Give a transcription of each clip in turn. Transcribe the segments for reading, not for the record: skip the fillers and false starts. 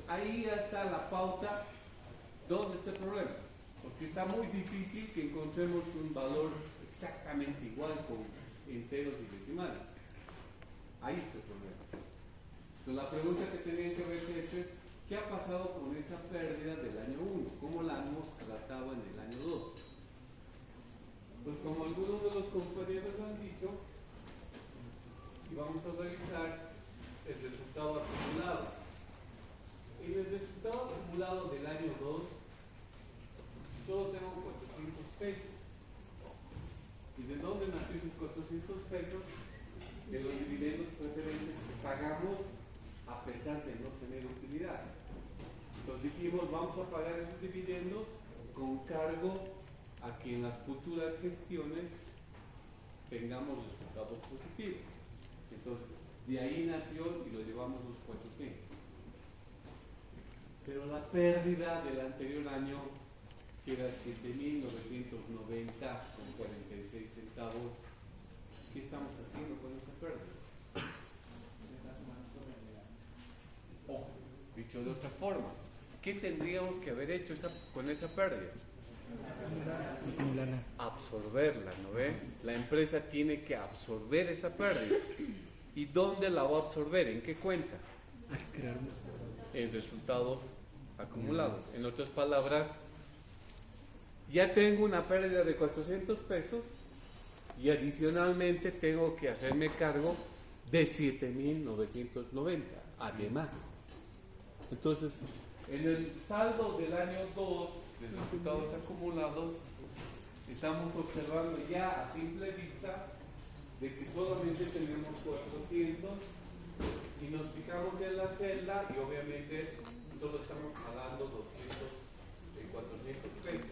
ahí ya está la pauta. ¿Dónde está el problema? Porque está muy difícil que encontremos un valor exactamente igual con enteros y decimales. Ahí está el problema. Entonces la pregunta que tenían que haberse hecho es: ¿qué ha pasado con esa pérdida del año 1? ¿Cómo la hemos tratado en el año 2? Pues como algunos de los compañeros han dicho, y vamos a revisar el resultado acumulado. En el resultado acumulado del año 2 solo tengo 400 pesos. ¿Y de dónde nació esos 400 pesos? De los dividendos preferentes que pagamos a pesar de no tener utilidad. Entonces dijimos, vamos a pagar esos dividendos con cargo a que en las futuras gestiones tengamos resultados positivos. Entonces, de ahí nació y lo llevamos los 400. Pero la pérdida del anterior año, que era 7.990 con 46 centavos, ¿qué estamos haciendo con esa pérdida? O, dicho de otra forma, ¿qué tendríamos que haber hecho con esa pérdida? Absorberla, ¿no ve? La empresa tiene que absorber esa pérdida. ¿Y dónde la va a absorber? ¿En qué cuenta? En resultados acumulados. En otras palabras, ya tengo una pérdida de 400 pesos y adicionalmente tengo que hacerme cargo de 7.990 además. Entonces, en el saldo del año 2 de resultados acumulados, estamos observando ya a simple vista de que solamente tenemos 400 y nos fijamos en la celda y obviamente solo estamos jalando 400 pesos.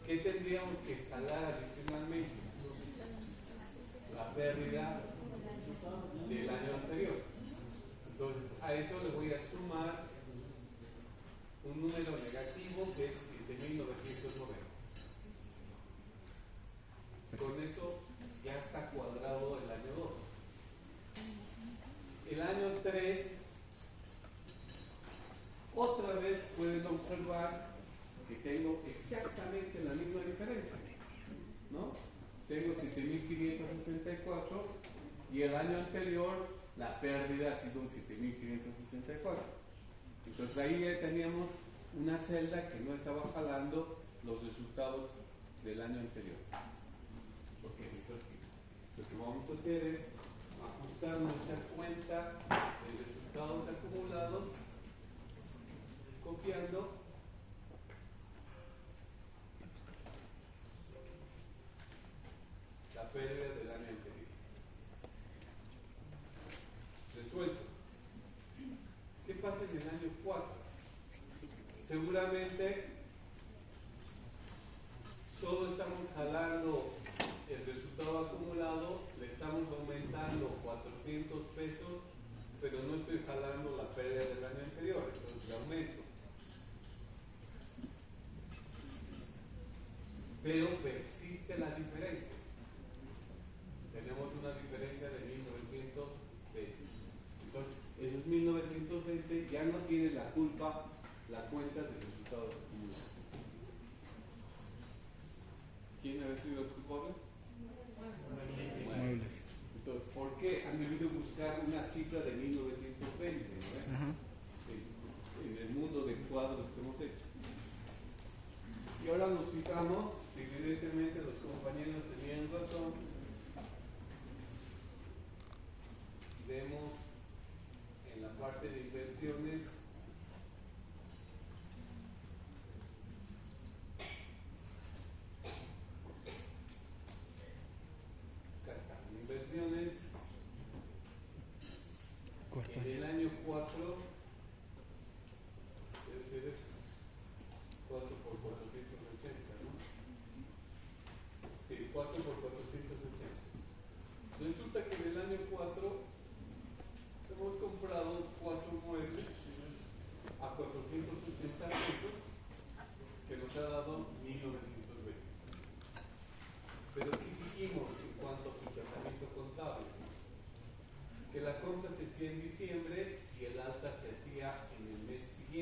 ¿Qué tendríamos que jalar adicionalmente? La pérdida del año anterior. Entonces, a eso le voy a sumar un número negativo que es 7.990. Con eso ya está cuadrado el año 2. El año 3, otra vez pueden observar que tengo exactamente la misma diferencia, ¿no? Tengo 7.564 y el año anterior la pérdida ha sido 7.564. Entonces ahí ya teníamos una celda que no estaba jalando los resultados del año anterior. Ok, entonces lo que vamos a hacer es ajustar nuestra cuenta de resultados acumulados copiando la pérdida del año anterior. Resuelto. ¿Qué pasa en el año 4? Seguramente solo estamos jalando el resultado acumulado, le estamos aumentando 400 pesos, pero no estoy jalando la pérdida del año anterior, entonces le aumento. Pero persiste la diferencia. Tenemos una diferencia de 1.920. Entonces, esos 1.920 ya no tiene la culpa la cuenta de resultados acumulados. ¿Quién ha sido el culpable? Muebles. Entonces, ¿por qué han debido buscar una cifra de 1.920? ¿No? En el mundo de cuadros que hemos hecho. Y ahora nos fijamos, si evidentemente los compañeros tenían razón, vemos en la parte de inversiones acá está, inversiones en el año 4 debe ser 4 por 480, ¿no? Sí, 4 por 480. Resulta que en el año 4 hemos comprado 4 muebles a 480 pesos que nos ha dado 1.920. Pero ¿qué dijimos en cuanto a su tratamiento contable? Que la compra se hacía en diciembre y el alta se hacía en el mes siguiente.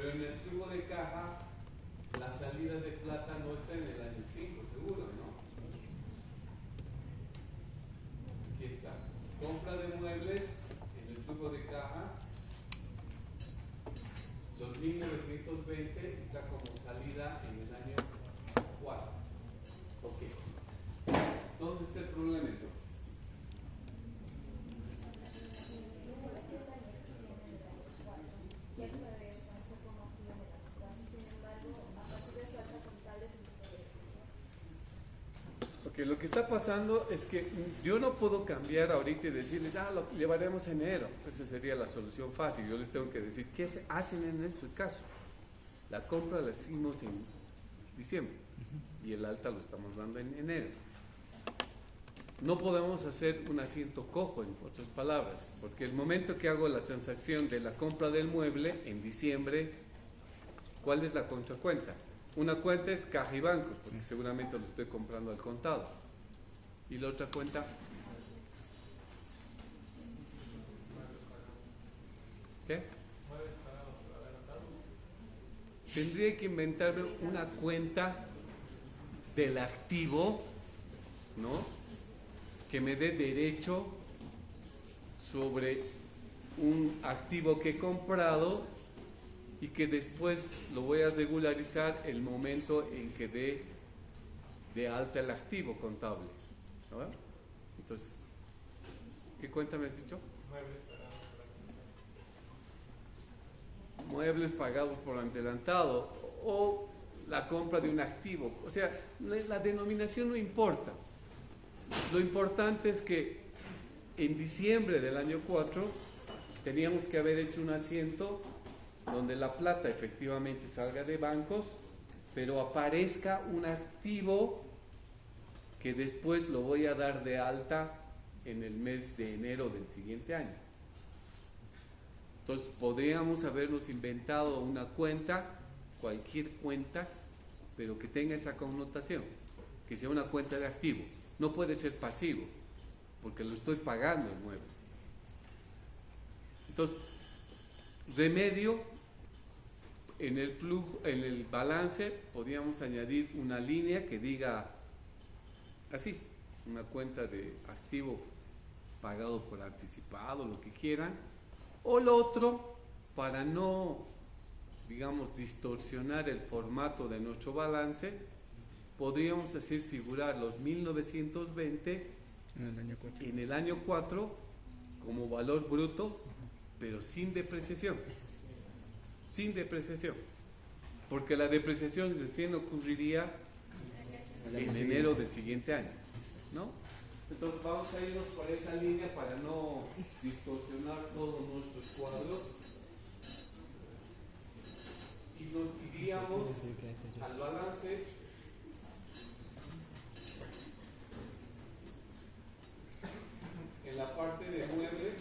Pero en el flujo de caja, las salidas de plata no están en el año 5, seguro, ¿no? Aquí está. Compra de muebles en el flujo de caja. Los 1920 está como salida en el año 4. Ok. ¿Dónde está el problema entonces? Porque lo que está pasando es que yo no puedo cambiar ahorita y decirles, lo llevaremos en enero. Esa sería la solución fácil. Yo les tengo que decir, ¿qué hacen en ese caso? La compra la hicimos en diciembre y el alta lo estamos dando en enero. No podemos hacer un asiento cojo, en otras palabras, porque el momento que hago la transacción de la compra del mueble en diciembre, ¿cuál es la contracuenta? Una cuenta es caja y bancos, porque seguramente lo estoy comprando al contado. Y la otra cuenta, ¿qué? Tendría que inventarme una cuenta del activo, ¿no?, que me dé derecho sobre un activo que he comprado y que después lo voy a regularizar el momento en que dé de alta el activo contable, ¿no? Entonces, ¿qué cuenta me has dicho? Muebles pagados por adelantado o la compra de un activo. O sea, la denominación no importa. Lo importante es que en diciembre del año 4 teníamos que haber hecho un asiento donde la plata efectivamente salga de bancos, pero aparezca un activo que después lo voy a dar de alta en el mes de enero del siguiente año. Entonces podríamos habernos inventado una cuenta, cualquier cuenta, pero que tenga esa connotación, que sea una cuenta de activo. No puede ser pasivo, porque lo estoy pagando el mueble. Entonces, remedio, en el flujo, en el balance, podríamos añadir una línea que diga así, una cuenta de activo pagado por anticipado, lo que quieran, o lo otro, para no, digamos, distorsionar el formato de nuestro balance, podríamos hacer figurar los 1920 en el año 4 como valor bruto, pero sin depreciación. Sin depreciación. Porque la depreciación recién ocurriría en enero del siguiente año, ¿no? Entonces vamos a irnos por esa línea para no distorsionar todos nuestros cuadros. Y nos iríamos al balance. En la parte de muebles,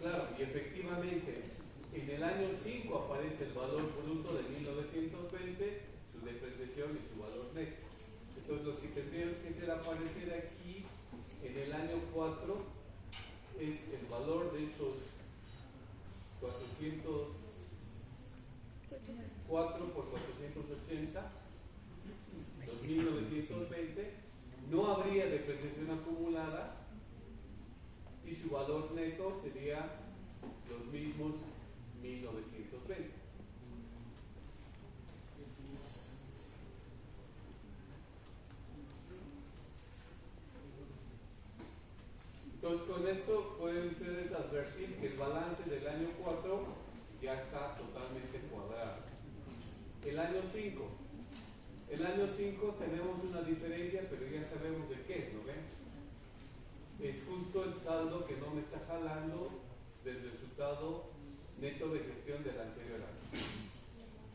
claro, y efectivamente, en el año 5 aparece el valor bruto de 1920, su depreciación y su valor neto. Entonces, lo que tendríamos que hacer aparecer aquí, en el año 4, es el valor de estos 4 por 480, los 1920. No habría depreciación acumulada y su valor neto sería los mismos 1920. Entonces, con esto pueden ustedes advertir que el balance del año 4 ya está totalmente cuadrado. El año 5. El año 5 tenemos una diferencia, pero ya sabemos de qué es, ¿no ven? Es justo el saldo que no me está jalando del resultado neto de gestión del anterior año.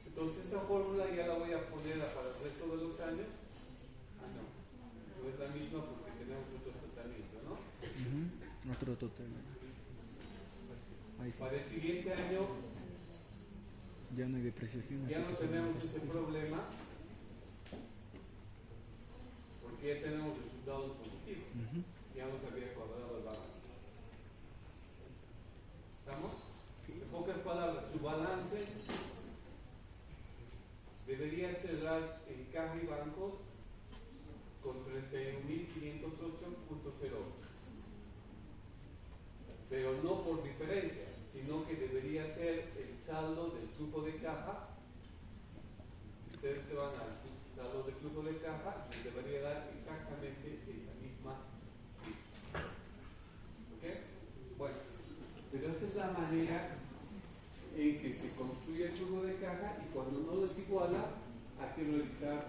Entonces esa fórmula ya la voy a poner para el resto de los años. No es la misma porque tenemos otro tratamiento, ¿no? Otro total. Ahí sí. Para el siguiente año ya no hay depreciación. Ya no tenemos ese problema porque ya tenemos resultados positivos. Ya nos había cuadrado el balance. ¿Estamos? Sí. En pocas palabras, su balance debería cerrar en caja y bancos con 31.508.08. Pero no por diferencia, sino que debería ser el saldo del flujo de caja. Si ustedes se van al saldo del flujo de caja, les debería dar exactamente esa misma cifra. ¿Ok? Bueno, pero esa es la manera en que se construye el flujo de caja, y cuando no es iguala, hay que revisar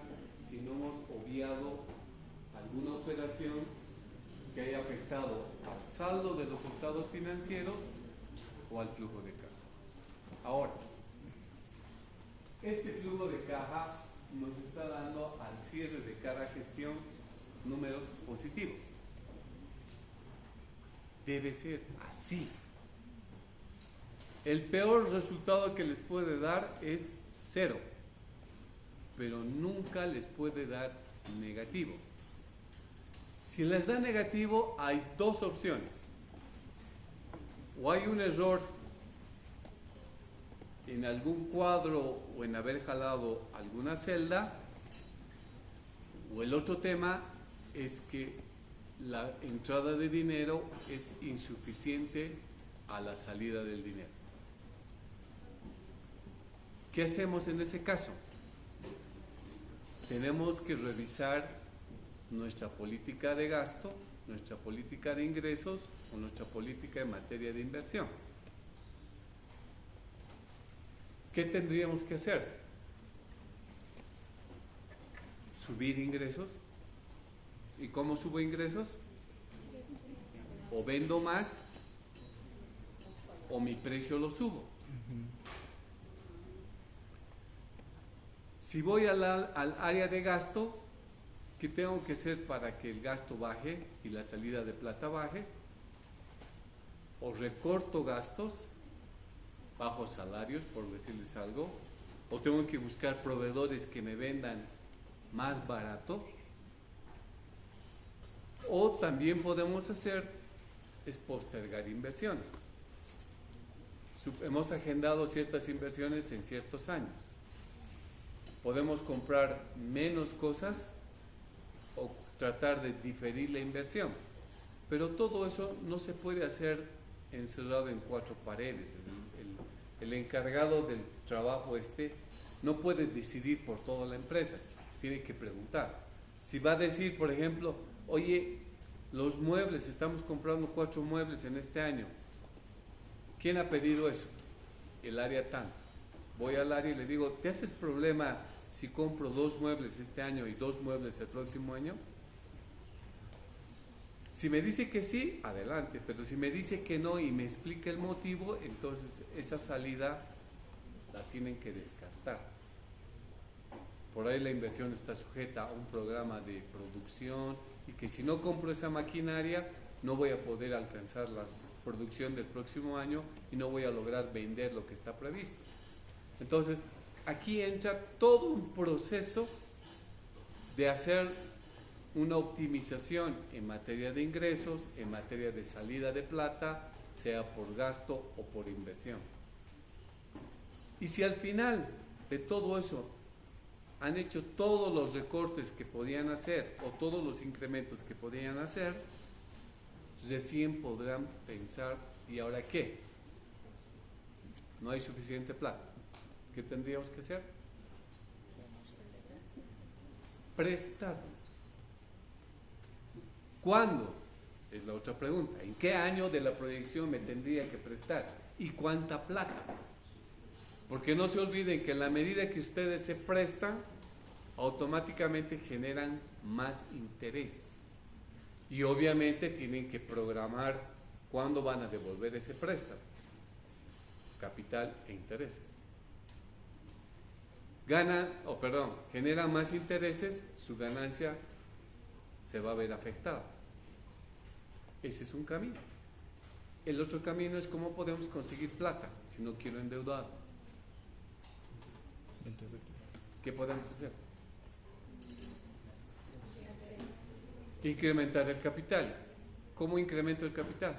si no hemos obviado alguna operación que haya afectado al saldo de los estados financieros o al flujo de caja. Ahora, este flujo de caja nos está dando al cierre de cada gestión números positivos. Debe ser así. El peor resultado que les puede dar es 0, pero nunca les puede dar negativo. Si les da negativo, hay dos opciones. O hay un error en algún cuadro o en haber jalado alguna celda, o el otro tema es que la entrada de dinero es insuficiente a la salida del dinero. ¿Qué hacemos en ese caso? Tenemos que revisar nuestra política de gasto, nuestra política de ingresos o nuestra política en materia de inversión. ¿Qué tendríamos que hacer? ¿Subir ingresos? ¿Y cómo subo ingresos? O vendo más o mi precio lo subo. Si voy al área de gasto, ¿qué tengo que hacer para que el gasto baje y la salida de plata baje? O recorto gastos, bajo salarios, por decirles algo, o tengo que buscar proveedores que me vendan más barato, o también podemos hacer es postergar inversiones. Hemos agendado ciertas inversiones en ciertos años. Podemos comprar menos cosas o tratar de diferir la inversión, pero todo eso no se puede hacer encerrado en cuatro paredes. El encargado del trabajo no puede decidir por toda la empresa, tiene que preguntar. Si va a decir, por ejemplo, oye, los muebles, estamos comprando 4 muebles en este año, ¿quién ha pedido eso? El área tanto. Voy al área y le digo, ¿te haces problema si compro 2 muebles este año y 2 muebles el próximo año? Si me dice que sí, adelante, pero si me dice que no y me explica el motivo, entonces esa salida la tienen que descartar. Por ahí la inversión está sujeta a un programa de producción, y que si no compro esa maquinaria no voy a poder alcanzar la producción del próximo año y no voy a lograr vender lo que está previsto. Entonces, aquí entra todo un proceso de hacer una optimización en materia de ingresos, en materia de salida de plata, sea por gasto o por inversión. Y si al final de todo eso han hecho todos los recortes que podían hacer o todos los incrementos que podían hacer, recién podrán pensar, ¿y ahora qué? No hay suficiente plata. ¿Qué tendríamos que hacer? Prestarnos. ¿Cuándo? Es la otra pregunta. ¿En qué año de la proyección me tendría que prestar? ¿Y cuánta plata? Porque no se olviden que en la medida que ustedes se prestan, automáticamente generan más interés. Y obviamente tienen que programar cuándo van a devolver ese préstamo. Capital e intereses. Generan más intereses, su ganancia se va a ver afectada. Ese es un camino. El otro camino es cómo podemos conseguir plata si no quiero endeudar. ¿Qué podemos hacer? Incrementar el capital. ¿Cómo incremento el capital?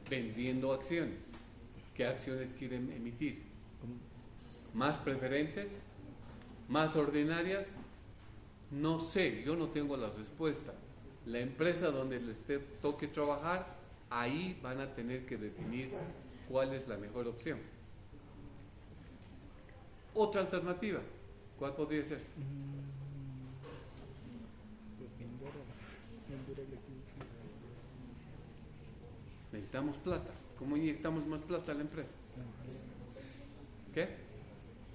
Vendiendo acciones. qué acciones quieren emitir. ¿Cómo? ¿Más preferentes? ¿Más ordinarias? No sé, yo no tengo la respuesta. La empresa donde les toque trabajar, ahí van a tener que definir cuál es la mejor opción. Otra alternativa, ¿cuál podría ser? Necesitamos plata. ¿Cómo inyectamos más plata a la empresa? ¿Qué?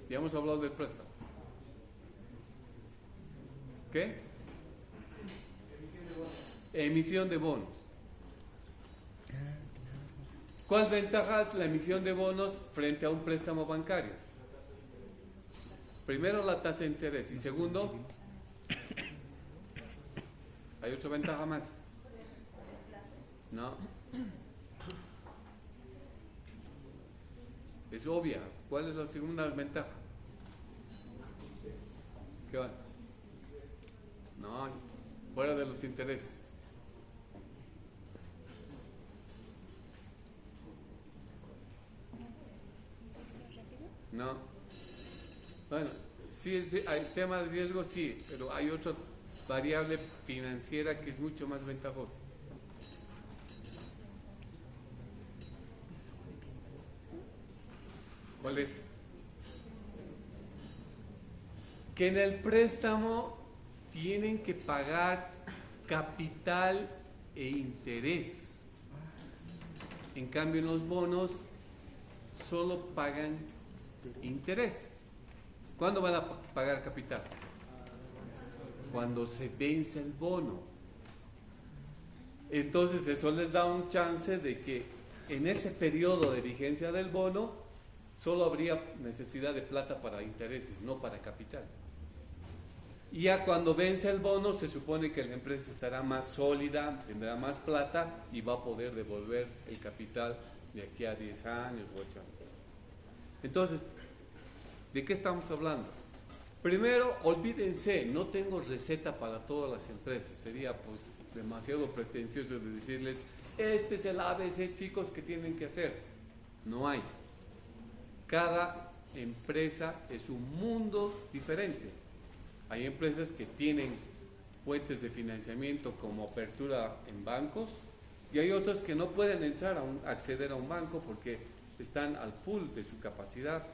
Ya hemos hablado del préstamo. ¿Qué? Emisión de bonos. ¿Cuál ventaja es la emisión de bonos frente a un préstamo bancario? Primero, la tasa de interés. Y segundo, ¿hay otra ventaja más? No. Es obvia. ¿Cuál es la segunda ventaja? ¿Qué va? No, fuera de los intereses. No. Bueno, sí, hay tema de riesgo, sí, pero hay otra variable financiera que es mucho más ventajosa. ¿Cuál es? Que en el préstamo tienen que pagar capital e interés. En cambio, en los bonos solo pagan interés. ¿Cuándo van a pagar capital? Cuando se vence el bono. Entonces eso les da un chance de que en ese periodo de vigencia del bono solo habría necesidad de plata para intereses, no para capital. Y ya cuando vence el bono se supone que la empresa estará más sólida, tendrá más plata y va a poder devolver el capital de aquí a 10 años o 8 años. Entonces, ¿de qué estamos hablando? Primero, olvídense, no tengo receta para todas las empresas. Sería pues demasiado pretencioso de decirles, este es el ABC, chicos, que tienen que hacer. No hay. Cada empresa es un mundo diferente. Hay empresas que tienen fuentes de financiamiento como apertura en bancos y hay otras que no pueden entrar acceder a un banco porque están al full de su capacidad,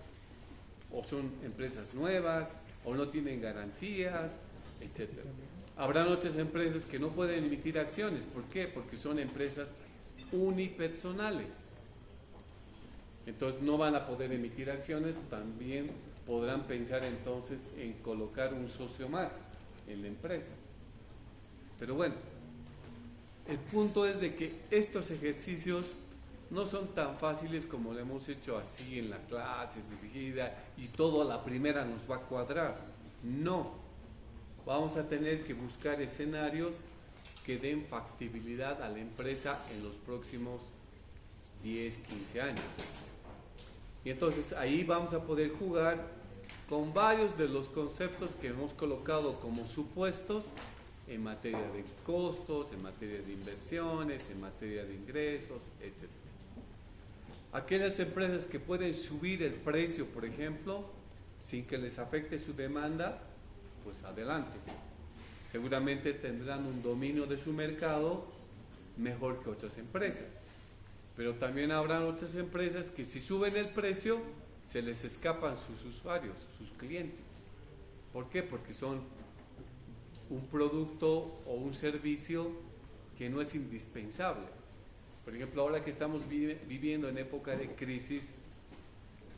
o son empresas nuevas, o no tienen garantías, etc. Habrán otras empresas que no pueden emitir acciones. ¿Por qué? Porque son empresas unipersonales. Entonces no van a poder emitir acciones, también podrán pensar entonces en colocar un socio más en la empresa. Pero bueno, el punto es de que estos ejercicios no son tan fáciles como lo hemos hecho así en la clase dirigida y todo a la primera nos va a cuadrar. No, vamos a tener que buscar escenarios que den factibilidad a la empresa en los próximos 10, 15 años. Y entonces ahí vamos a poder jugar con varios de los conceptos que hemos colocado como supuestos en materia de costos, en materia de inversiones, en materia de ingresos, etc. Aquellas empresas que pueden subir el precio, por ejemplo, sin que les afecte su demanda, pues adelante. Seguramente tendrán un dominio de su mercado mejor que otras empresas. Pero también habrán otras empresas que si suben el precio, se les escapan sus usuarios, sus clientes. ¿Por qué? Porque son un producto o un servicio que no es indispensable. Por ejemplo, ahora que estamos viviendo en época de crisis,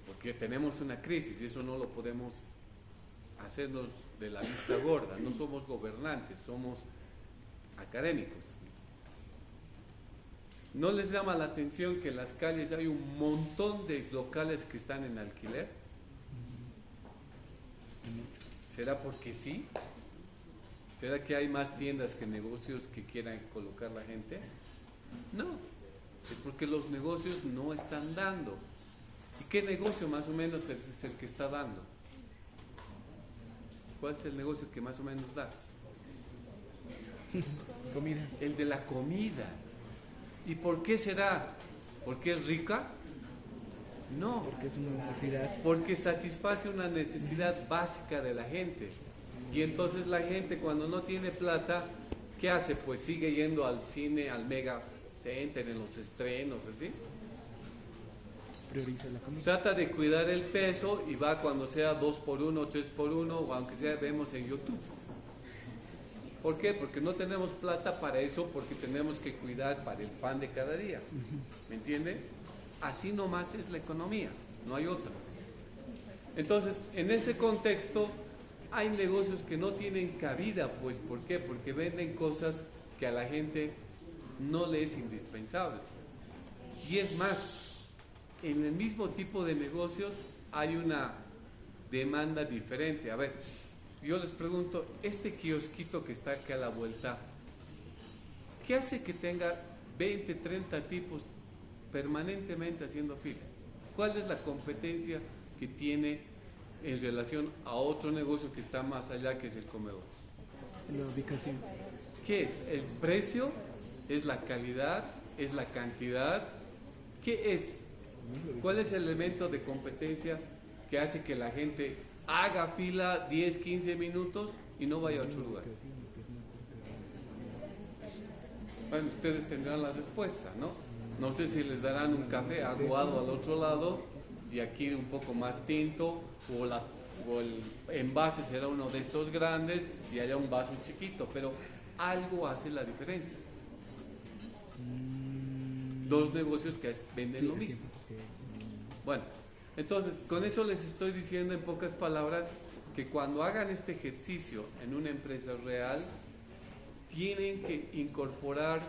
porque tenemos una crisis y eso no lo podemos hacernos de la vista gorda, no somos gobernantes, somos académicos. ¿No les llama la atención que en las calles hay un montón de locales que están en alquiler? ¿Será porque sí? ¿Será que hay más tiendas que negocios que quieran colocar la gente? No, es porque los negocios no están dando. ¿Y qué negocio más o menos es el que está dando? ¿Cuál es el negocio que más o menos da? Comida. El de la comida. ¿Y por qué será? ¿Porque es rica? No, Porque es una necesidad. porque satisface una necesidad básica de la gente. Y entonces la gente cuando no tiene plata, ¿qué hace? Pues sigue yendo al cine, al Mega Center, en los estrenos, así. Prioriza la comida. Trata de cuidar el peso y va cuando sea 2x1, 3x1 o aunque sea vemos en YouTube. ¿Por qué? Porque no tenemos plata para eso, porque tenemos que cuidar para el pan de cada día. ¿Me entiende? Así nomás es la economía, no hay otra. Entonces, en ese contexto, hay negocios que no tienen cabida, pues, ¿por qué? Porque venden cosas que a la gente no le es indispensable. Y es más, en el mismo tipo de negocios hay una demanda diferente. A ver, yo les pregunto, este kiosquito que está aquí a la vuelta, ¿qué hace que tenga 20, 30 tipos permanentemente haciendo fila? ¿Cuál es la competencia que tiene en relación a otro negocio que está más allá, que es el comedor? La ubicación. ¿Qué es? ¿El precio? ¿Es la calidad? ¿Es la cantidad? ¿Qué es? ¿Cuál es el elemento de competencia que hace que la gente haga fila 10, 15 minutos y no vaya a otro lugar? Bueno, ustedes tendrán la respuesta, ¿no? No sé si les darán un café aguado al otro lado y aquí un poco más tinto, o el envase será uno de estos grandes y haya un vaso chiquito, pero algo hace la diferencia. Dos negocios que venden lo mismo. Bueno, entonces con eso les estoy diciendo en pocas palabras que cuando hagan este ejercicio en una empresa real, tienen que incorporar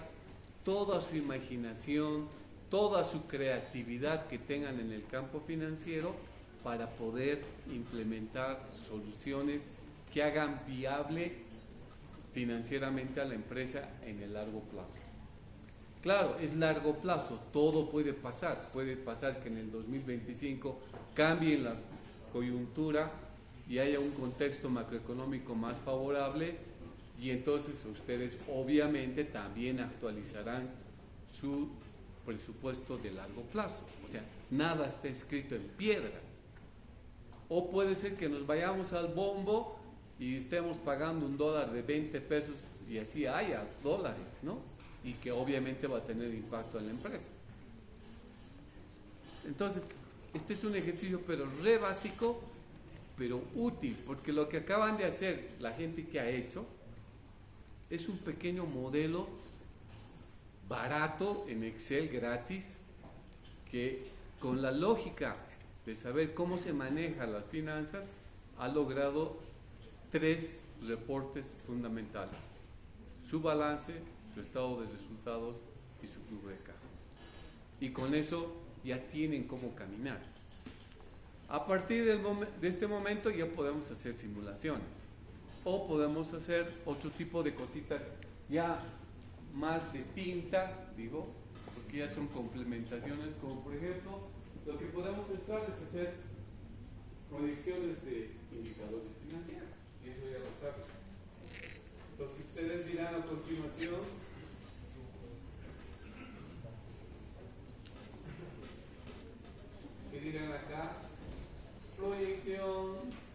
toda su imaginación, toda su creatividad que tengan en el campo financiero para poder implementar soluciones que hagan viable financieramente a la empresa en el largo plazo. Claro, es largo plazo, todo puede pasar que en el 2025 cambie la coyuntura y haya un contexto macroeconómico más favorable y entonces ustedes obviamente también actualizarán su presupuesto de largo plazo. O sea, nada está escrito en piedra. O puede ser que nos vayamos al bombo y estemos pagando $1 de 20 pesos y así haya dólares, ¿no? Y que obviamente va a tener impacto en la empresa. Entonces, este es un ejercicio pero re básico, pero útil, porque lo que acaban de hacer la gente que ha hecho es un pequeño modelo barato en Excel gratis que con la lógica de saber cómo se manejan las finanzas ha logrado 3 reportes fundamentales: su balance, su estado de resultados y su flujo de caja. Y con eso ya tienen cómo caminar. A partir de este momento ya podemos hacer simulaciones o podemos hacer otro tipo de cositas ya más de pinta, digo, porque ya son complementaciones, como por ejemplo lo que podemos entrar es hacer proyecciones de indicadores financieros, y eso ya lo saben. Entonces ustedes dirán a continuación, ¿qué dirán acá? Proyección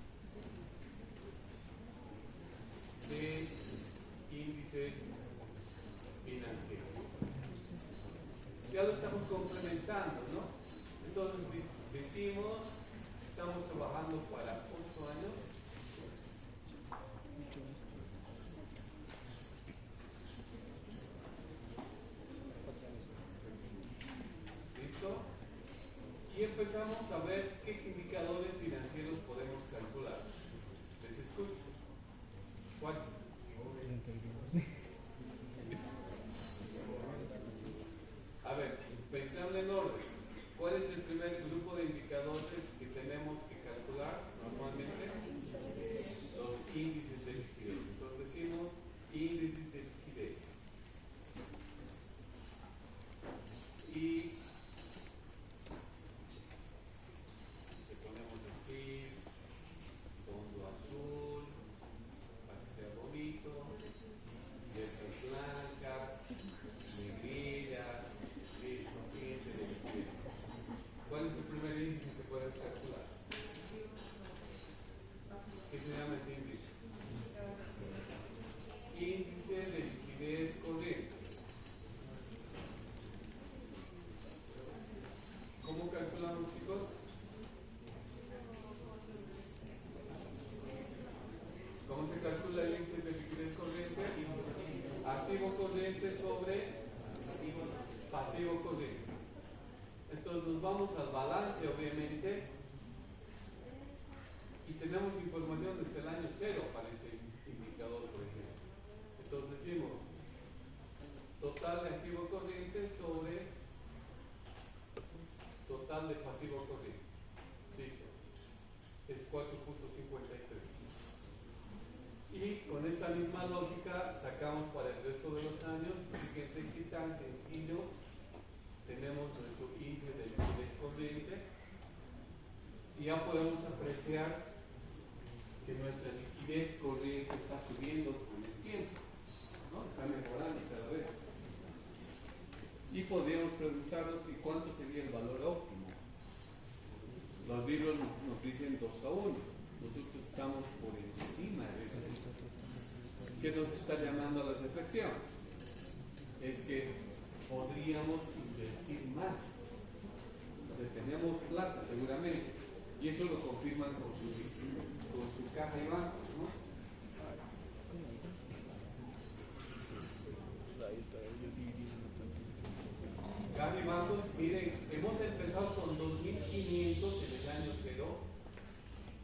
de índices financieros. Ya lo estamos complementando, ¿no? Entonces decimos, estamos trabajando para 8 años. ¿Listo? Y empezamos a ver qué indicadores financieros podemos calcular. ¿Les escucho? ¿Cuál? A ver, pensando en orden, ¿cuál es el primer grupo de indicadores que tenemos que calcular normalmente? Los índices de liquidez. Entonces decimos índices de liquidez. Y le ponemos así, fondo azul, para que sea bonito, letras blancas, negrillas, listo, índice de liquidez. ¿Cuál es el primer calculamos, chicos? ¿Cómo se calcula el índice de liquidez corriente? Activo corriente sobre pasivo corriente. Entonces nos vamos al balance, obviamente, y tenemos información desde el año 0 para ese indicador, por ejemplo. Entonces decimos total de activo corriente sobre total de pasivo corriente. Listo. Es 4.53. Y con esta misma lógica sacamos para el resto de los años. Fíjense qué tan sencillo. Tenemos nuestro índice de liquidez corriente y ya podemos apreciar que nuestra liquidez corriente está subiendo con el tiempo, ¿no? Está mejorando cada vez. Y podríamos preguntarnos ¿y cuánto sería el valor óptimo? Los libros nos dicen 2 a 1. Nosotros estamos por encima de eso. ¿Qué nos está llamando a la reflexión? Es que podríamos invertir más. O sea, tenemos plata seguramente. Y eso lo confirman con su caja y banco, ¿no? Caja y bancos, miren, hemos empezado con 2.500 en el año 0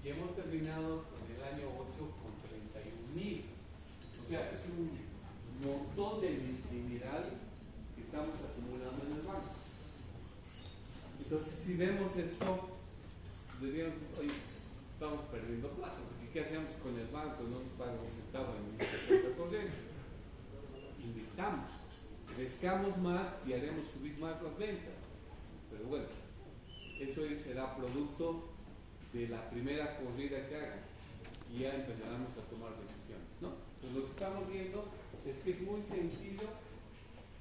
y hemos terminado con el año 8 con 31.000. O sea, es un montón de mineral que estamos acumulando en el banco. Entonces, si vemos esto, diríamos, oye, estamos perdiendo plata. ¿Y qué hacemos con el banco? No nos pagan un centavo en un corriente. Invirtamos, crezcamos más y haremos subir más las ventas. Pero bueno, eso será producto de la primera corrida que hagan y ya empezaremos a tomar decisiones, ¿no? Pues lo que estamos viendo es que es muy sencillo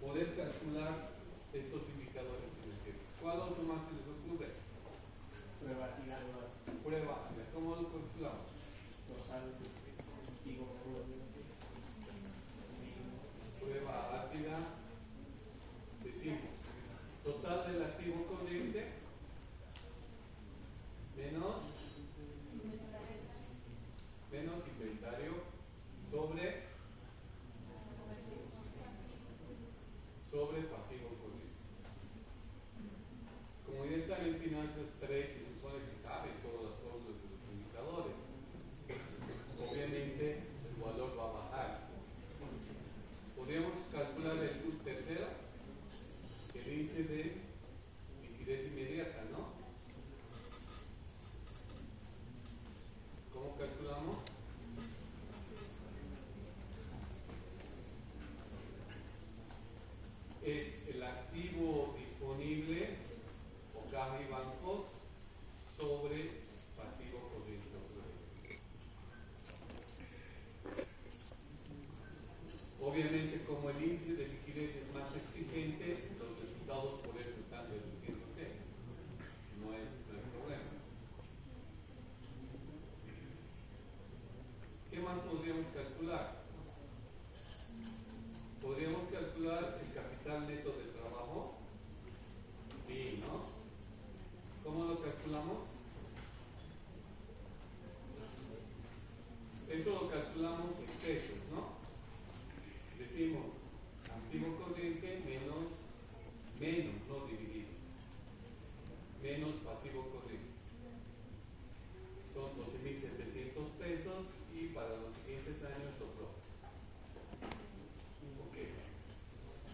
poder calcular estos indicadores financieros. ¿Cuál otro más se les ocurre? Pruebas y graduadas. Prueba ácida. ¿Cómo lo calculamos? Total de activo corriente. Prueba ácida. Decimos total del activo corriente menos inventario sobre pasivo corriente. Como ya están en finanzas 3 se supone que saben todos los indicadores, obviamente el valor va a bajar. Podríamos calcular el plus tercero, el índice de liquidez inmediata, ¿no? ¿Cómo calculamos? Es el activo disponible o caja y bancos sobre pasivo corriente. Obviamente, como el índice de liquidez es más exigente, los resultados por eso están reduciéndose. No hay problema. ¿Qué más podríamos calcular? ¿Podríamos calcular el capital neto de trabajo? Sí, ¿no? ¿Cómo lo calculamos? Eso lo calculamos en pesos, ¿no? Decimos activo corriente menos, no dividido, menos pasivo corriente. Son 12.700 pesos y para los siguientes años otro. Ok.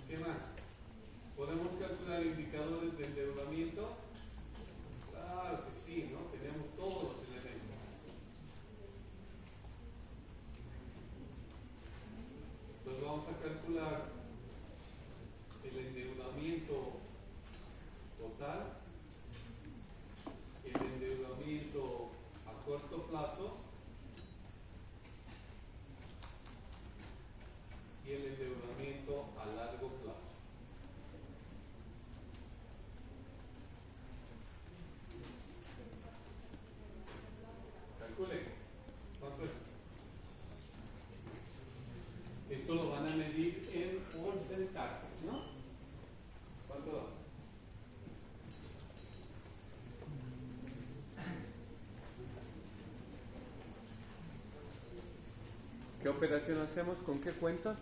¿Qué más? ¿Podemos calcular indicadores de endeudamiento? Claro que sí, ¿no? Tenemos todos los elementos. Entonces vamos a calcular el endeudamiento total, el endeudamiento a corto plazo y el endeudamiento a largo plazo. Calculen. ¿Cuánto es? Esto lo van a medir en ¿Qué operación hacemos? ¿Con qué cuentas?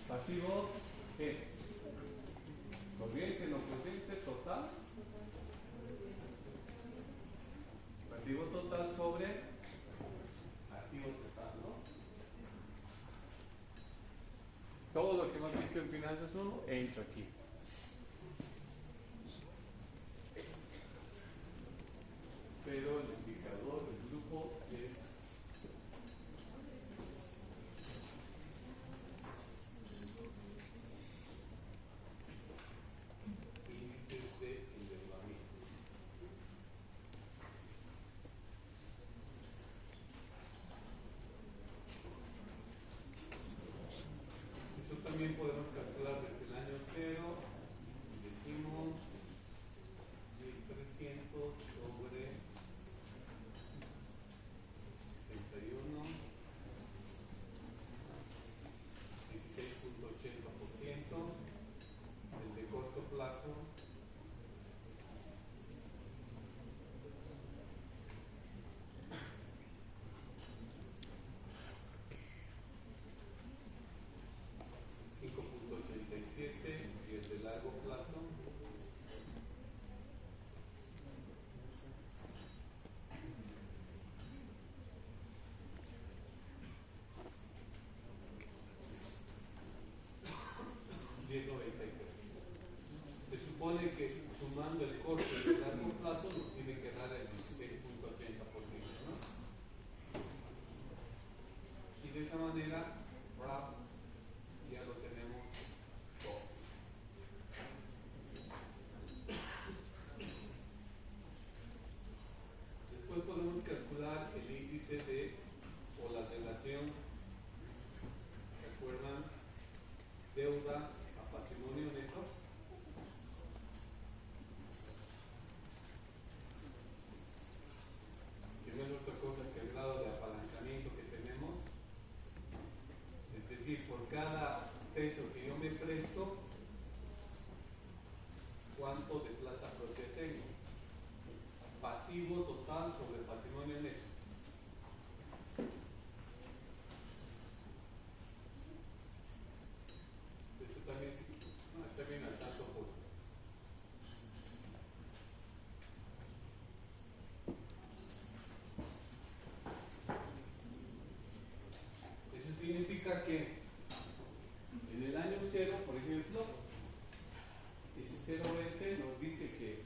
Pasivo, ¿qué? Corriente, no corriente, total. Pasivo total sobre activo total, ¿no? Todo lo que hemos visto en Finanzas 1 entra aquí. Pero el indicador del grupo es índices de endeudamiento. Eso también podemos calcular desde el año 0 y decimos 1.300 sobre 61, 16.80%, el de corto plazo, $5.87 y el de largo plazo, $10.93. Se supone que sumando el corto y el largo plazo nos tiene que dar el 16.80%, ¿no? Y de esa manera, ya lo tenemos todo. Después podemos calcular el índice de, o la relación, ¿se acuerdan? Deuda a patrimonio neto. Que no es otra cosa que el grado de apalancamiento que tenemos. Es decir, por cada peso que yo me presto, ¿cuánto de plata propia tengo? Pasivo total sobre patrimonio neto. Esto también sí, no, está bien al tanto por. Eso significa que en el año 0, por ejemplo, ese 0,20 nos dice que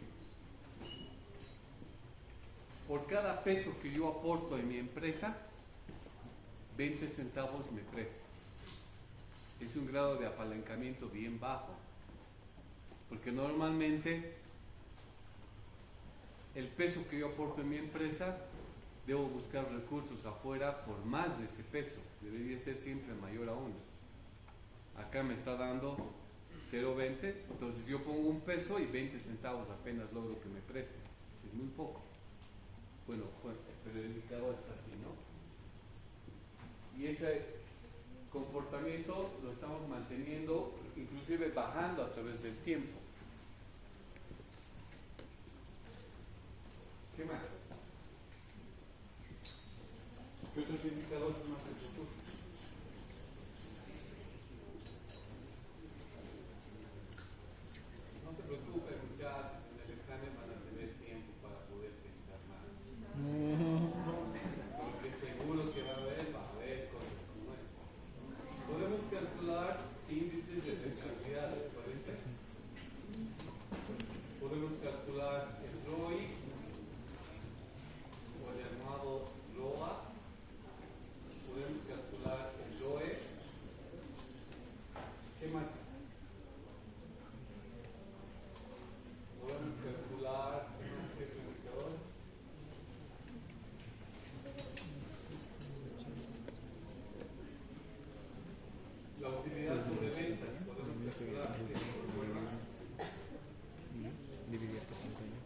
por cada peso que yo aporto en mi empresa, 20 centavos me presta. Es un grado de apalancamiento bien bajo, porque normalmente el peso que yo aporto en mi empresa, debo buscar recursos afuera por más de ese peso, debería ser siempre mayor a 1. Acá me está dando 0,20, entonces yo pongo un peso y 20 centavos apenas logro que me preste, es muy poco. Bueno, pero el indicador está así, ¿no? Y ese comportamiento lo estamos manteniendo, inclusive bajando a través del tiempo. ¿Qué más? ¿Qué otros indicadores más en el futuro? No se preocupen, muchachos, en el examen van a tener tiempo para poder pensar más. Porque seguro que va a haber cosas como esta. Podemos calcular índices de rentabilidad, ¿les parece? Podemos calcular el ROI o el llamado ROA. Podemos calcular el ROE. ¿Qué más? Podemos calcular, ¿qué más que otro indicador? La utilidad sobre ventas, podemos calcular, ¿sí? ¿Recuerdan? Dividir tu pantalla.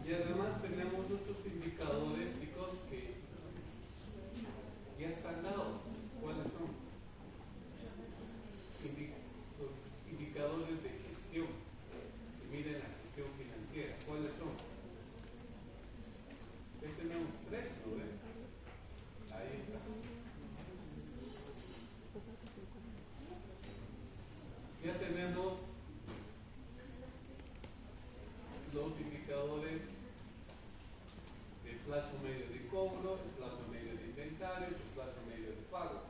Y además tenemos otros indicadores, chicos, que plazo medio de cobro, el plazo medio de inventarios, el plazo medio de pago.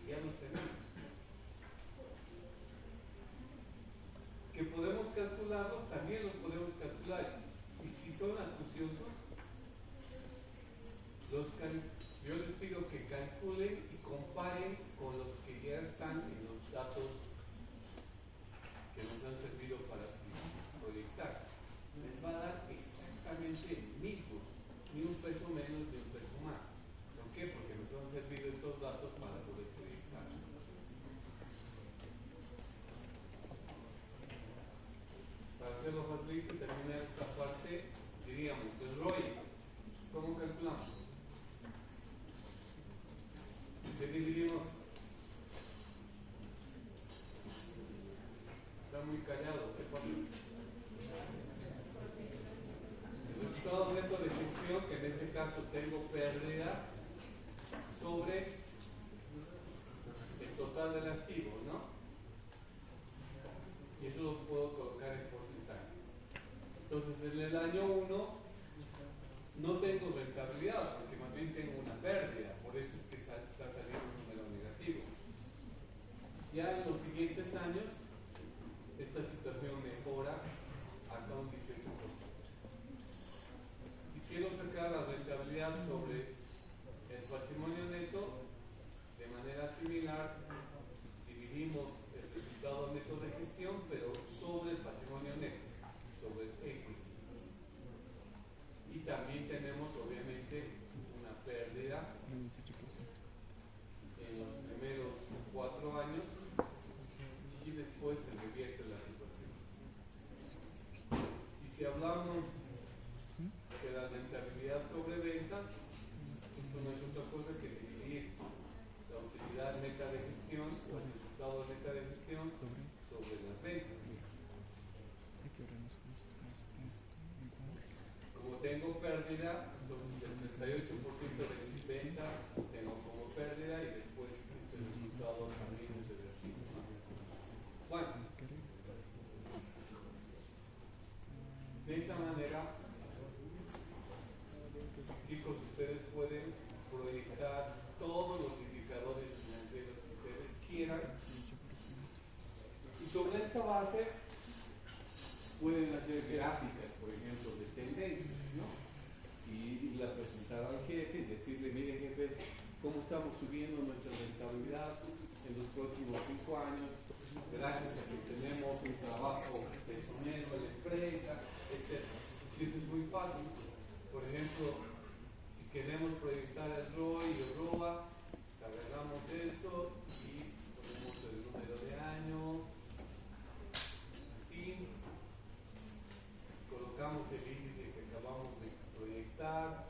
Y ya los tenemos. Que podemos calcularlos, también los podemos calcular. Y si son acuciosos, yo les pido que calculen y comparen con los que ya están en los datos que nos han servido para proyectar. Les va a dar exactamente el mismo, ni un peso menos ni un peso más. ¿Por qué? Porque nos han servido estos datos para poder proyectar. Para hacerlo más listo y terminar esta parte, diríamos, el ROI. ¿Cómo calculamos? ¿Qué dividimos? Está muy callado, ¿qué pasa? El resultado neto de gestión, que en este caso tengo pérdida, sobre el total del activo, ¿no? Y eso lo puedo colocar en porcentajes. Entonces, en el año 1 no tengo rentabilidad, porque más bien tengo una pérdida, por eso es que está saliendo un número negativo. Ya en los siguientes años, esta situación mejora hasta un 18%. Si quiero sacar la rentabilidad sobre el patrimonio neto, de manera similar, dividimos el resultado neto de gestión, pero sobre el patrimonio neto, sobre el equity. Y también tenemos, obviamente, una pérdida en los primeros 4 años y después se revierte la situación. Y si hablamos de la rentabilidad sobre ventas, esto no es otra cosa que dividir la utilidad neta de gestión o el resultado neta de gestión sobre las ventas. Como tengo pérdida, entonces el 38% de mis ventas tengo como pérdida y después este resultado también es negativo, ¿no? Bueno, de esa manera, chicos, ustedes pueden proyectar todos los indicadores financieros que ustedes quieran y sobre esta base pueden hacer gráficas, por ejemplo, de tendencias, ¿no? Y la presentar al jefe y decirle, mire jefe, cómo estamos subiendo nuestra rentabilidad en los próximos 5 años, gracias a que tenemos un trabajo personero en la empresa, etc. Y eso es muy fácil. Por ejemplo, si queremos proyectar el ROI y el ROA, agarramos esto y ponemos el número de año, así, colocamos el índice que acabamos de proyectar,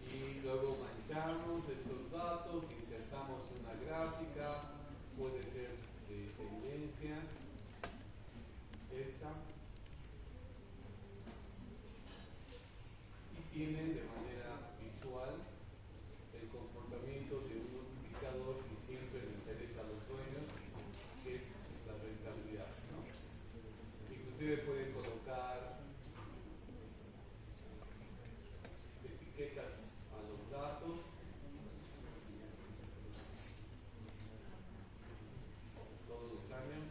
y luego manchamos estos datos, insertamos una gráfica, puede ser de tendencia, esta, y tienen de manera visual el comportamiento de un indicador que siempre le interesa a los dueños, que es la rentabilidad, ¿no? Inclusive pueden colocar etiquetas a los datos todos los años.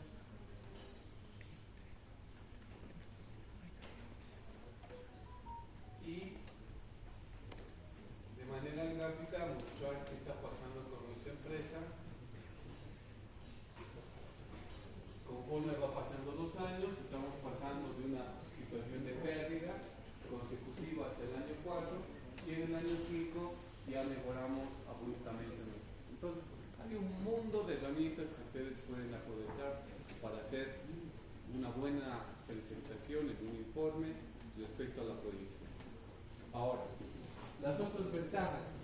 Y de manera gráfica mostrar qué está pasando con nuestra empresa. Conforme va pasando los años, estamos pasando de una situación de pérdida consecutiva hasta el año 4 y en el año 5 ya mejoramos abruptamente. Entonces, hay un mundo de herramientas que ustedes pueden aprovechar para hacer una buena presentación en un informe respecto a la proyección. Ahora, las otras ventajas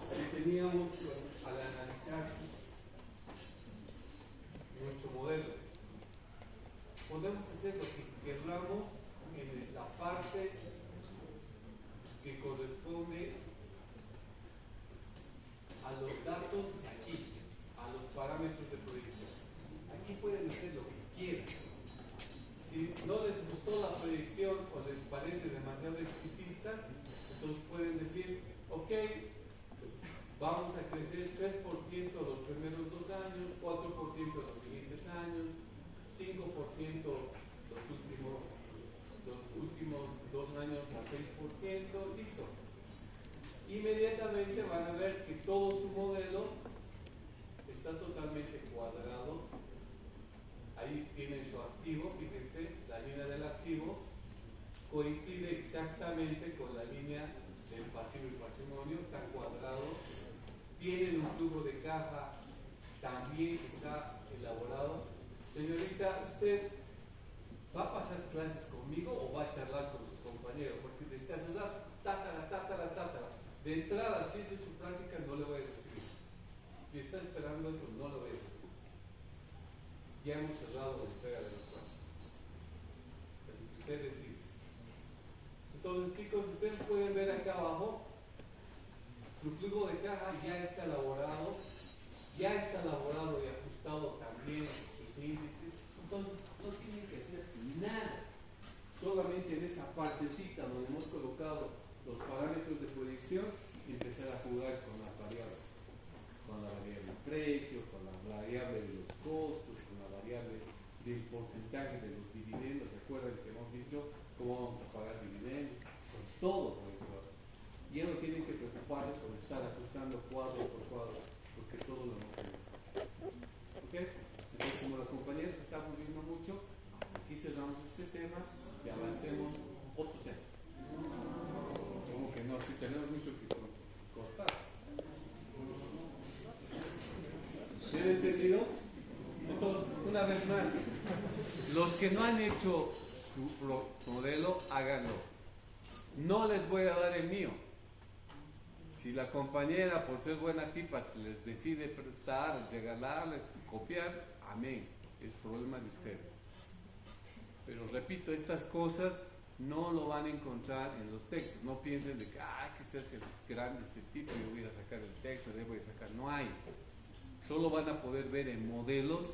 que teníamos al analizar nuestro modelo. Podemos hacer lo que queramos en la parte que corresponde a los datos aquí, a los parámetros de proyección. Aquí pueden hacer lo que quieran. Si no les gustó la proyección o les parece demasiado exitistas, entonces pueden decir, ok, vamos a crecer 3% los primeros 2 años, 4% los siguientes años, 5% los últimos 2 años a 6%, listo. Inmediatamente van a ver que todo su modelo está totalmente cuadrado. Ahí tienen su activo, fíjense, la línea del activo coincide exactamente con la línea del pasivo y patrimonio, está cuadrado. Tienen un flujo de caja, también está elaborado. Señorita, ¿usted va a pasar clases conmigo o va a charlar con su compañero? Porque desde hace rato, tátara. De entrada, si es su práctica, no le voy a decir. Si está esperando eso, no lo voy a decir. Ya hemos cerrado la entrega de las clases. Así que usted decide. Entonces, chicos, ustedes pueden ver acá abajo, su flujo de caja ya está elaborado y ajustado también sus índices. Entonces, no tienen que hacer nada. Solamente en esa partecita donde hemos colocado los parámetros de proyección, empezar a jugar con las variables. Con la variable de precio, con la variable de los costos, con la variable del porcentaje de los dividendos. ¿Se acuerdan que hemos dicho cómo vamos a pagar dividendos? Con todo por el cuadro. Ya no tienen que preocuparse por estar ajustando cuadro por cuadro, porque todo lo hemos hecho. ¿Ok? Entonces, como la compañía se está moviendo mucho, aquí cerramos este tema y avancemos otro tema. Como que no, si tenemos mucho que cortar. ¿Tienen entendido? Entonces, una vez más, los que no han hecho su modelo, háganlo. No les voy a dar el mío. Si la compañera, por ser buena tipa, les decide prestar, regalarles, copiar, amén. Es problema de ustedes. Pero repito, estas cosas no lo van a encontrar en los textos. No piensen de que, que se hace grande este tipo, yo voy a sacar el texto, debo de sacar. No hay. Solo van a poder ver en modelos,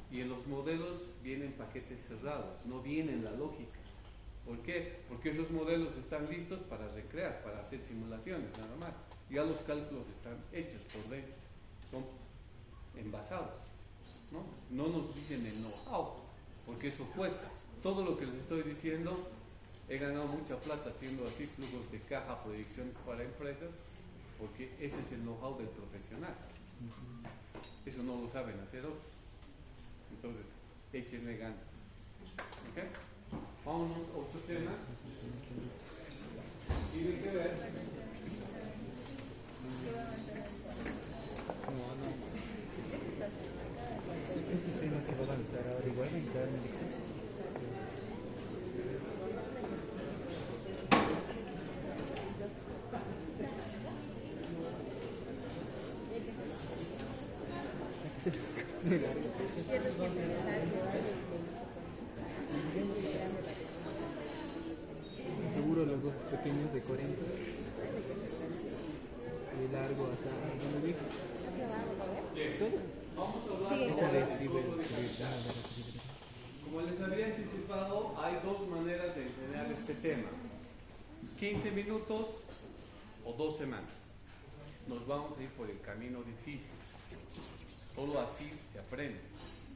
y en los modelos vienen paquetes cerrados, no viene la lógica. ¿Por qué? Porque esos modelos están listos para recrear, para hacer simulaciones, nada más. Ya los cálculos están hechos por dentro, son envasados. No nos dicen el know-how, porque eso cuesta. Todo lo que les estoy diciendo, he ganado mucha plata haciendo así flujos de caja, proyecciones para empresas, porque ese es el know-how del profesional. Eso no lo saben hacer otros. Entonces, échenle ganas. ¿Ok? Vámonos a otro tema. Tienen que ver. Este tema se va a avanzar ahora igual en cada lección. Seguro los dos pequeños de 40 y el largo hasta donde llega. Todo. Vamos a hablar Esta ahora vez del sí costo voy de capital. Como les había anticipado, hay dos maneras de enseñar este tema. 15 minutos o 2 semanas. Nos vamos a ir por el camino difícil. Solo así se aprende.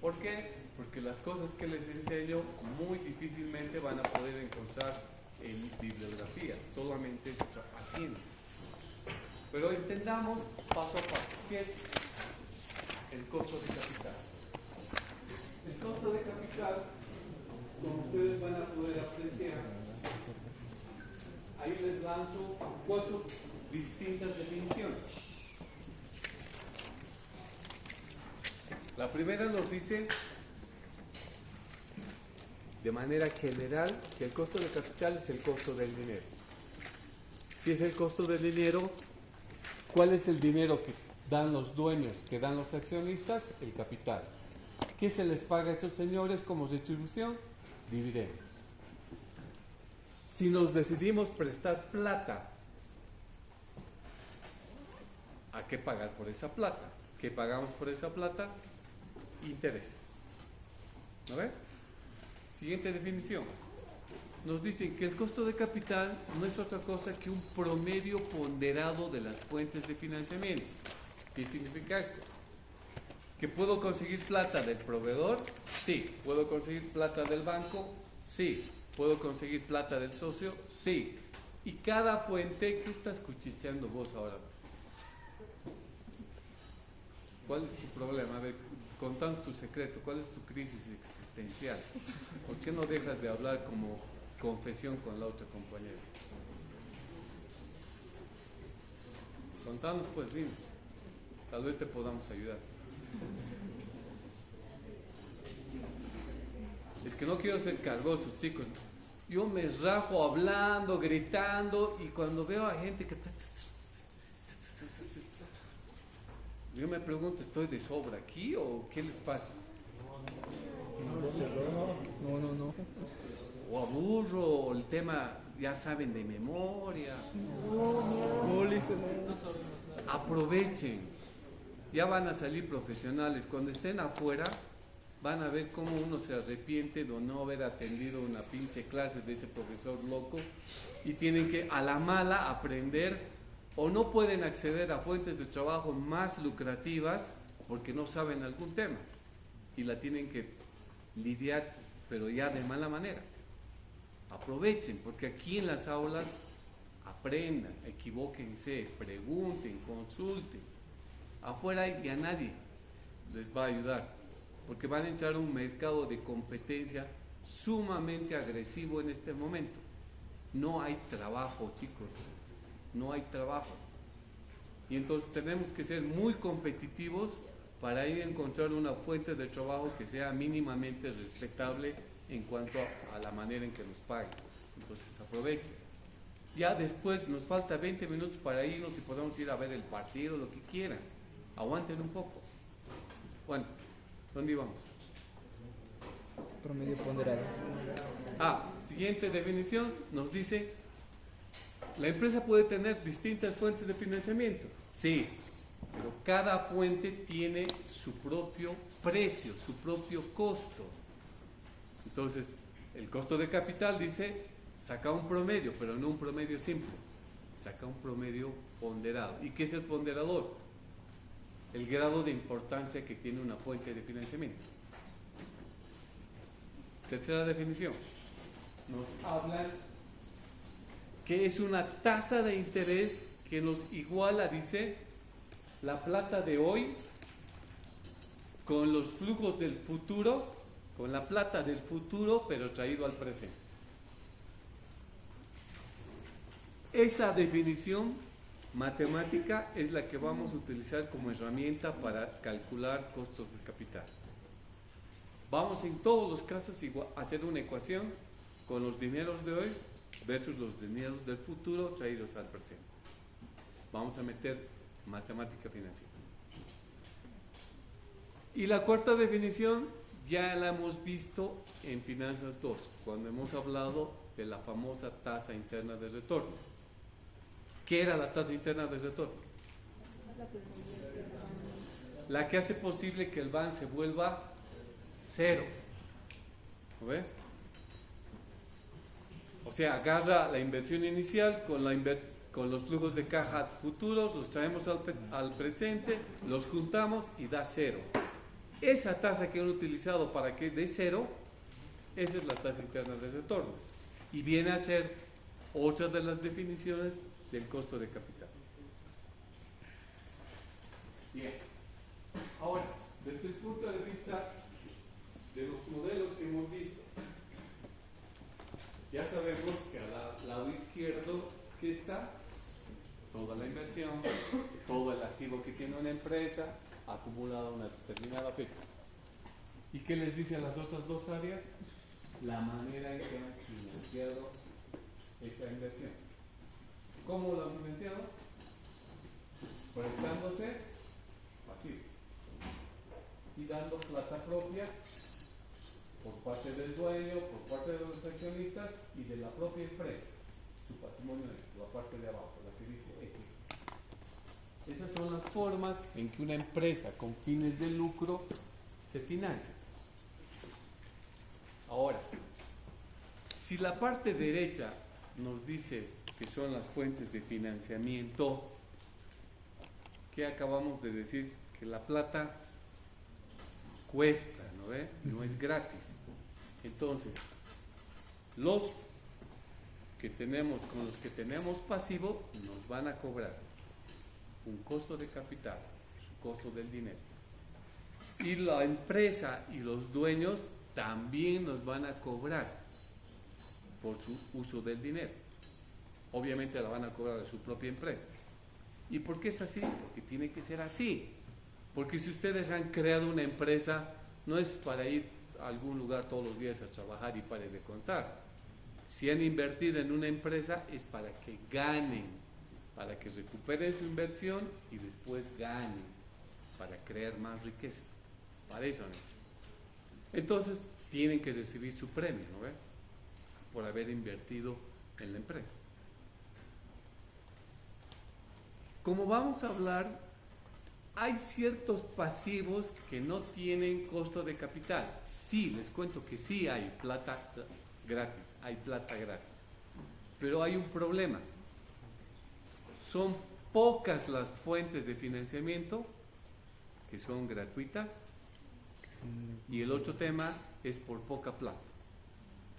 ¿Por qué? Porque las cosas que les enseño muy difícilmente van a poder encontrar en bibliografía, solamente haciendo. Pero entendamos paso a paso. ¿Qué es el costo de capital? El costo de capital, como ustedes van a poder apreciar, ahí les lanzo 4 distintas definiciones. La primera nos dice de manera general que el costo de capital es el costo del dinero. Si es el costo del dinero, ¿cuál es el dinero que dan los dueños, que dan los accionistas? El capital. ¿Qué se les paga a esos señores como retribución? Dividendos. Si nos decidimos prestar plata, ¿a qué pagar por esa plata? ¿Qué pagamos por esa plata? Intereses. ¿No ve? Siguiente definición. Nos dicen que el costo de capital no es otra cosa que un promedio ponderado de las fuentes de financiamiento. ¿Qué significa esto? ¿Que puedo conseguir plata del proveedor? Sí. ¿Puedo conseguir plata del banco? Sí. ¿Puedo conseguir plata del socio? Sí. Y cada fuente, ¿qué estás cuchicheando vos ahora? ¿Cuál es tu problema? A ver, contanos tu secreto. ¿Cuál es tu crisis existencial? ¿Por qué no dejas de hablar como confesión con la otra compañera? Contanos pues, dinos. Tal vez te podamos ayudar. Es que no quiero ser cargosos, chicos. Yo me rajo hablando, gritando, y cuando veo a gente que... Yo me pregunto, ¿estoy de sobra aquí o qué les pasa? No. O aburro, o el tema ya saben de memoria. Aprovechen. Ya van a salir profesionales. Cuando estén afuera, van a ver cómo uno se arrepiente de no haber atendido una pinche clase de ese profesor loco, y tienen que a la mala aprender, o no pueden acceder a fuentes de trabajo más lucrativas porque no saben algún tema y la tienen que lidiar, pero ya de mala manera. Aprovechen, porque aquí en las aulas aprendan, equivóquense, pregunten, consulten. Afuera ya nadie les va a ayudar, porque van a entrar a un mercado de competencia sumamente agresivo en este momento. No hay trabajo, chicos, no hay trabajo. Y entonces tenemos que ser muy competitivos para ir a encontrar una fuente de trabajo que sea mínimamente respetable en cuanto a la manera en que nos paguen. Entonces aprovechen. Ya después nos falta 20 minutos para irnos y podemos ir a ver el partido, lo que quieran. Aguanten un poco. Bueno, ¿dónde íbamos? Promedio ponderado. Siguiente definición nos dice: ¿la empresa puede tener distintas fuentes de financiamiento? Sí, pero cada fuente tiene su propio precio, su propio costo. Entonces, el costo de capital dice, saca un promedio, pero no un promedio simple, saca un promedio ponderado. ¿Y qué es el ponderador? El grado de importancia que tiene una fuente de financiamiento. Tercera definición. Nos hablan que es una tasa de interés que nos iguala, dice, la plata de hoy con los flujos del futuro, con la plata del futuro, pero traído al presente. Esa definición matemática es la que vamos a utilizar como herramienta para calcular costos de capital. Vamos en todos los casos a hacer una ecuación con los dineros de hoy versus los dineros del futuro traídos al presente. Vamos a meter matemática financiera. Y la cuarta definición ya la hemos visto en Finanzas 2, cuando hemos hablado de la famosa tasa interna de retorno. ¿Qué era la tasa interna de retorno? La que hace posible que el BAN se vuelva cero. ¿Lo ve? O sea, agarra la inversión inicial con los flujos de caja futuros, los traemos al presente, los juntamos y da cero. Esa tasa que han utilizado para que dé cero, esa es la tasa interna de retorno. Y viene a ser otra de las definiciones del costo de capital. Bien. Ahora, desde el punto de vista de los modelos que hemos visto, ya sabemos que al lado izquierdo, ¿qué está? Toda la inversión, todo el activo que tiene una empresa acumulado a una determinada fecha. ¿Y qué les dice a las otras dos áreas? La manera en que han financiado esa inversión. ¿Cómo lo han financiado? Prestándose pasivo y dando plata propia por parte del dueño, por parte de los accionistas y de la propia empresa, su patrimonio, la parte de abajo, la que dice equity. Esas son las formas en que una empresa con fines de lucro se financia. Ahora, Si la parte derecha nos dice que son las fuentes de financiamiento, ¿qué acabamos de decir? Que la plata cuesta, ¿no ve? No es gratis. Entonces, los que tenemos, con los que tenemos pasivo, nos van a cobrar un costo de capital, su costo del dinero. Y la empresa y los dueños también nos van a cobrar por su uso del dinero. Obviamente la van a cobrar de su propia empresa. ¿Y por qué es así? Porque tiene que ser así. Porque si ustedes han creado una empresa, no es para ir a algún lugar todos los días a trabajar y pare de contar. Si han invertido en una empresa es para que ganen, para que recuperen su inversión y después ganen, para crear más riqueza. Para eso han hecho. Entonces tienen que recibir su premio, ¿no ve? Por haber invertido en la empresa. Como vamos a hablar, hay ciertos pasivos que no tienen costo de capital. Sí, les cuento que sí hay plata gratis, pero hay un problema. Son pocas las fuentes de financiamiento que son gratuitas y el otro tema es por poca plata.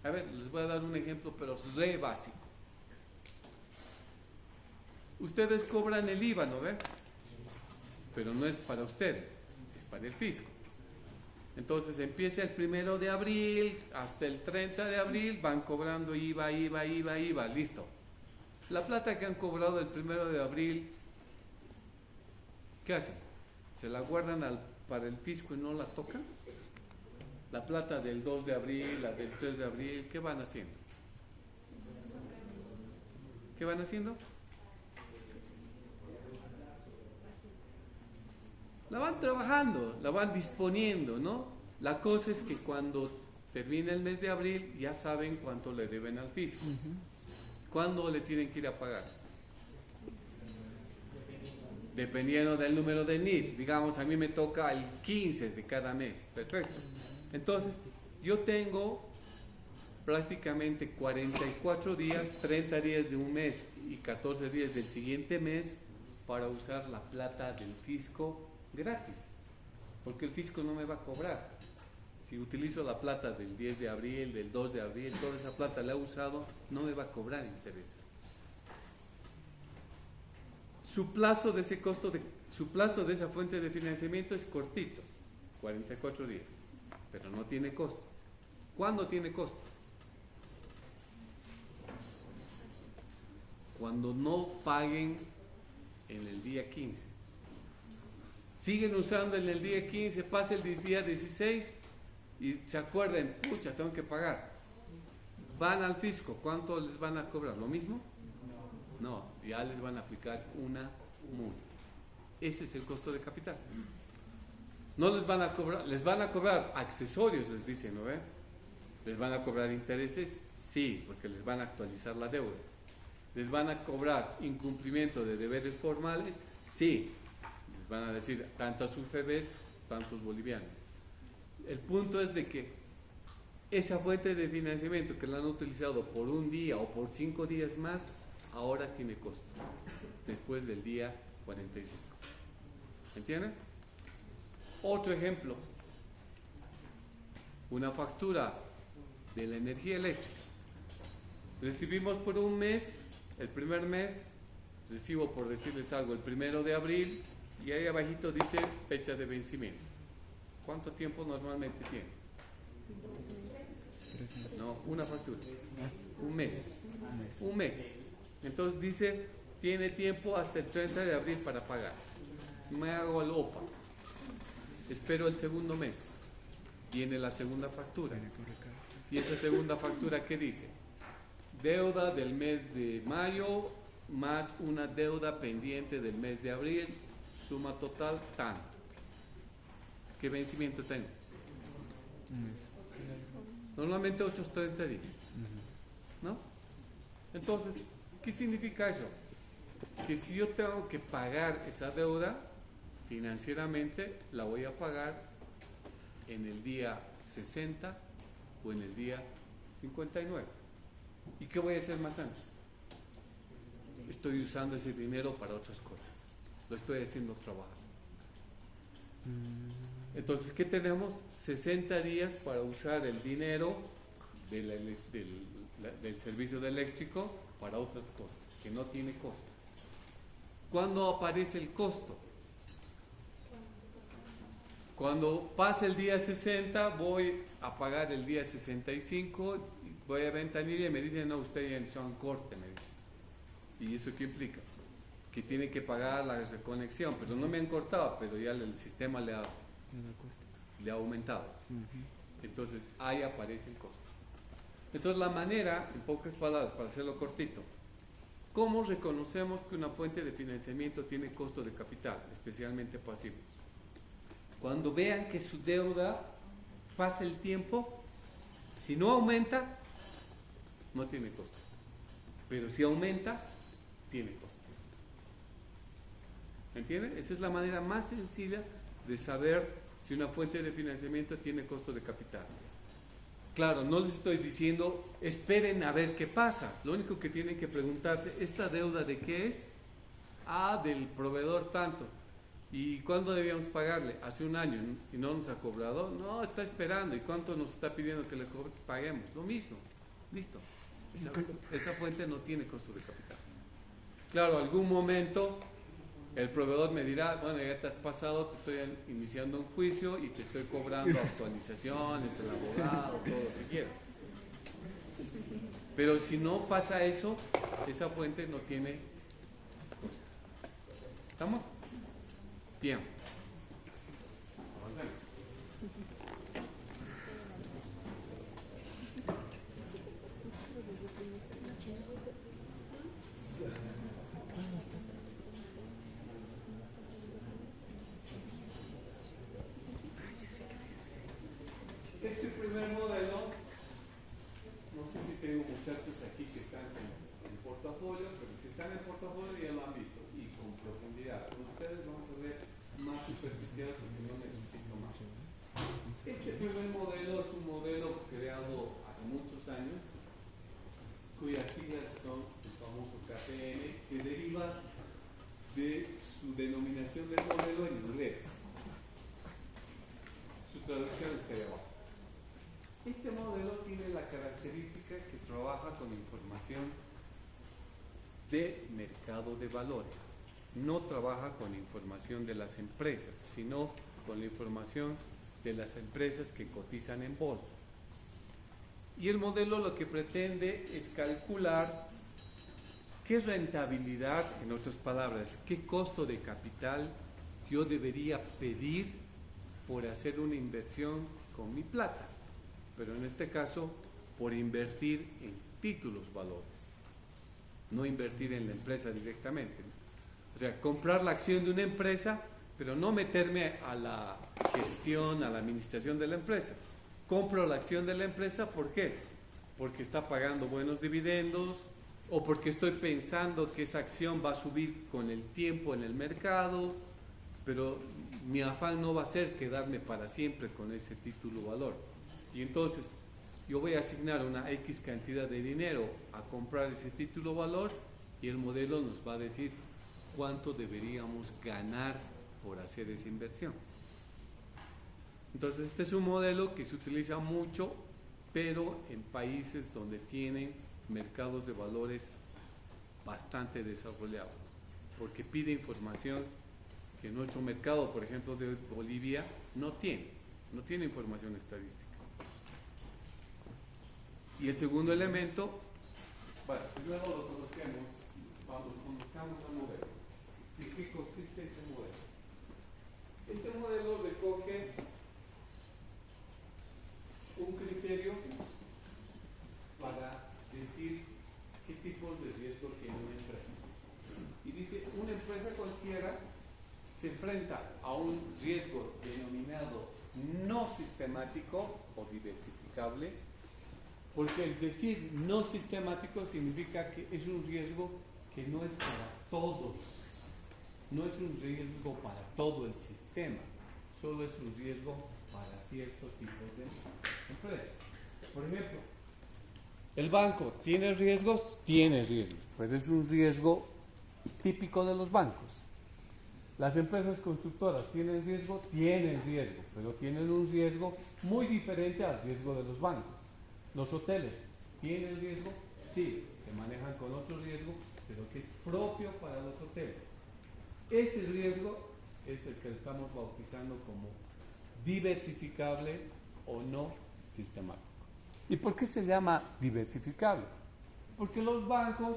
A ver, les voy a dar un ejemplo, pero re básico. Ustedes cobran el IVA, ¿no ve? Pero no es para ustedes, es para el fisco. Entonces empieza el 1 de abril hasta el 30 de abril, van cobrando IVA, listo. La plata que han cobrado el 1 de abril, ¿qué hacen? ¿Se la guardan para el fisco y no la tocan? La plata del 2 de abril, la del 3 de abril, ¿qué van haciendo? ¿Qué van haciendo? La van trabajando, la van disponiendo, ¿no? La cosa es que cuando termine el mes de abril ya saben cuánto le deben al fisco. ¿Cuándo le tienen que ir a pagar? Dependiendo del número de NIT. Digamos, a mí me toca el 15 de cada mes. Perfecto. Entonces, yo tengo prácticamente 44 días, 30 días de un mes y 14 días del siguiente mes para usar la plata del fisco gratis, porque el fisco no me va a cobrar. Si utilizo la plata del 10 de abril, del 2 de abril, toda esa plata la he usado, no me va a cobrar intereses. Su plazo de esa fuente de financiamiento es cortito, 44 días, pero no tiene costo. ¿Cuándo tiene costo? Cuando no paguen en el día 15. Siguen usando en el día 15, pasa el día 16 y se acuerdan, pucha, tengo que pagar. Van al fisco, ¿cuánto les van a cobrar? ¿Lo mismo? No, ya les van a aplicar una multa. Ese es el costo de capital. No les van a cobrar, les van a cobrar accesorios, les dicen, ¿no ve? ¿Les van a cobrar intereses? Sí, porque les van a actualizar la deuda. ¿Les van a cobrar incumplimiento de deberes formales? Sí. Van a decir tantos UFBs, tantos bolivianos. El punto es de que esa fuente de financiamiento que la han utilizado por un día o por 5 días más, ahora tiene costo, después del día 45. ¿Entienden? Otro ejemplo, una factura de la energía eléctrica. Recibimos por un mes, el primer mes, recibo, por decirles algo, el 1 de abril, y ahí abajito dice fecha de vencimiento. ¿Cuánto tiempo normalmente tiene? No, una factura. Un mes. Un mes. Entonces dice, tiene tiempo hasta el 30 de abril para pagar. Me hago el OPA. Espero el segundo mes. Viene la segunda factura. Y esa segunda factura, ¿qué dice? Deuda del mes de mayo más una deuda pendiente del mes de abril. Suma total, tanto. ¿Qué vencimiento tengo? Normalmente 830 días. ¿No? Entonces, ¿qué significa eso? Que si yo tengo que pagar esa deuda, financieramente la voy a pagar en el día 60 o en el día 59. ¿Y qué voy a hacer más antes? Estoy usando ese dinero para otras cosas. Lo estoy haciendo trabajar. Entonces, ¿qué tenemos? 60 días para usar el dinero del servicio de eléctrico para otras cosas, que no tiene costo. ¿Cuándo aparece el costo? Cuando pasa el día 60, voy a pagar el día 65, voy a ventanilla y me dicen, no, usted ya inició en corte, me dicen. ¿Y eso qué implica? Que tiene que pagar la reconexión, pero no me han cortado, pero ya el sistema le ha aumentado. Entonces, ahí aparece el costo. Entonces, la manera, en pocas palabras, para hacerlo cortito, ¿cómo reconocemos que una fuente de financiamiento tiene costo de capital, especialmente pasivos? Cuando vean que su deuda pasa el tiempo, si no aumenta, no tiene costo. Pero si aumenta, tiene costo. ¿Me entienden? Esa es la manera más sencilla de saber si una fuente de financiamiento tiene costo de capital. Claro, no les estoy diciendo, esperen a ver qué pasa. Lo único que tienen que preguntarse, ¿esta deuda de qué es? Ah, del proveedor tanto. ¿Y cuándo debíamos pagarle? Hace un año y no nos ha cobrado. No, está esperando. ¿Y cuánto nos está pidiendo que le paguemos? Lo mismo. Listo. Esa fuente no tiene costo de capital. Claro, algún momento el proveedor me dirá, bueno, ya te has pasado, te estoy iniciando un juicio y te estoy cobrando actualizaciones, el abogado, todo lo que quieras. Pero si no pasa eso, esa fuente no tiene costo. ¿Estamos? Bien. Avancemos. Este primer modelo, no sé si tengo muchachos aquí que están en portafolio, pero si están en portafolio ya lo han visto y con profundidad. Con ustedes vamos a ver más superficial porque no necesito más. Este primer modelo es un modelo creado hace muchos años, cuyas siglas son el famoso KPN, que deriva de su denominación del modelo en inglés. Su traducción está ahí abajo. Este modelo tiene la característica que trabaja con información de mercado de valores. No trabaja con información de las empresas, sino con la información de las empresas que cotizan en bolsa. Y el modelo lo que pretende es calcular qué rentabilidad, en otras palabras, qué costo de capital yo debería pedir por hacer una inversión con mi plata. Pero en este caso, por invertir en títulos valores, no invertir en la empresa directamente. O sea, comprar la acción de una empresa, pero no meterme a la gestión, a la administración de la empresa. Compro la acción de la empresa, ¿por qué? Porque está pagando buenos dividendos o porque estoy pensando que esa acción va a subir con el tiempo en el mercado, pero mi afán no va a ser quedarme para siempre con ese título valor. Y entonces yo voy a asignar una X cantidad de dinero a comprar ese título valor y el modelo nos va a decir cuánto deberíamos ganar por hacer esa inversión. Entonces este es un modelo que se utiliza mucho, pero en países donde tienen mercados de valores bastante desarrollados, porque pide información que nuestro mercado, por ejemplo de Bolivia, no tiene información estadística. Y el segundo elemento, bueno, primero lo conozcamos, cuando conozcamos al modelo. ¿En qué consiste este modelo? Este modelo recoge un criterio para decir qué tipos de riesgo tiene una empresa. Y dice, una empresa cualquiera se enfrenta a un riesgo denominado no sistemático o diversificable, porque el decir no sistemático significa que es un riesgo que no es para todos, no es un riesgo para todo el sistema, solo es un riesgo para ciertos tipos de empresas. Por ejemplo, ¿El banco tiene riesgos? Tiene riesgos, pero es un riesgo típico de los bancos. ¿Las empresas constructoras tienen riesgo? Tienen riesgo, pero tienen un riesgo muy diferente al riesgo de los bancos. ¿Los hoteles tienen riesgo? Sí, se manejan con otro riesgo, pero que es propio para los hoteles. Ese riesgo es el que estamos bautizando como diversificable o no sistemático. ¿Y por qué se llama diversificable? Porque los bancos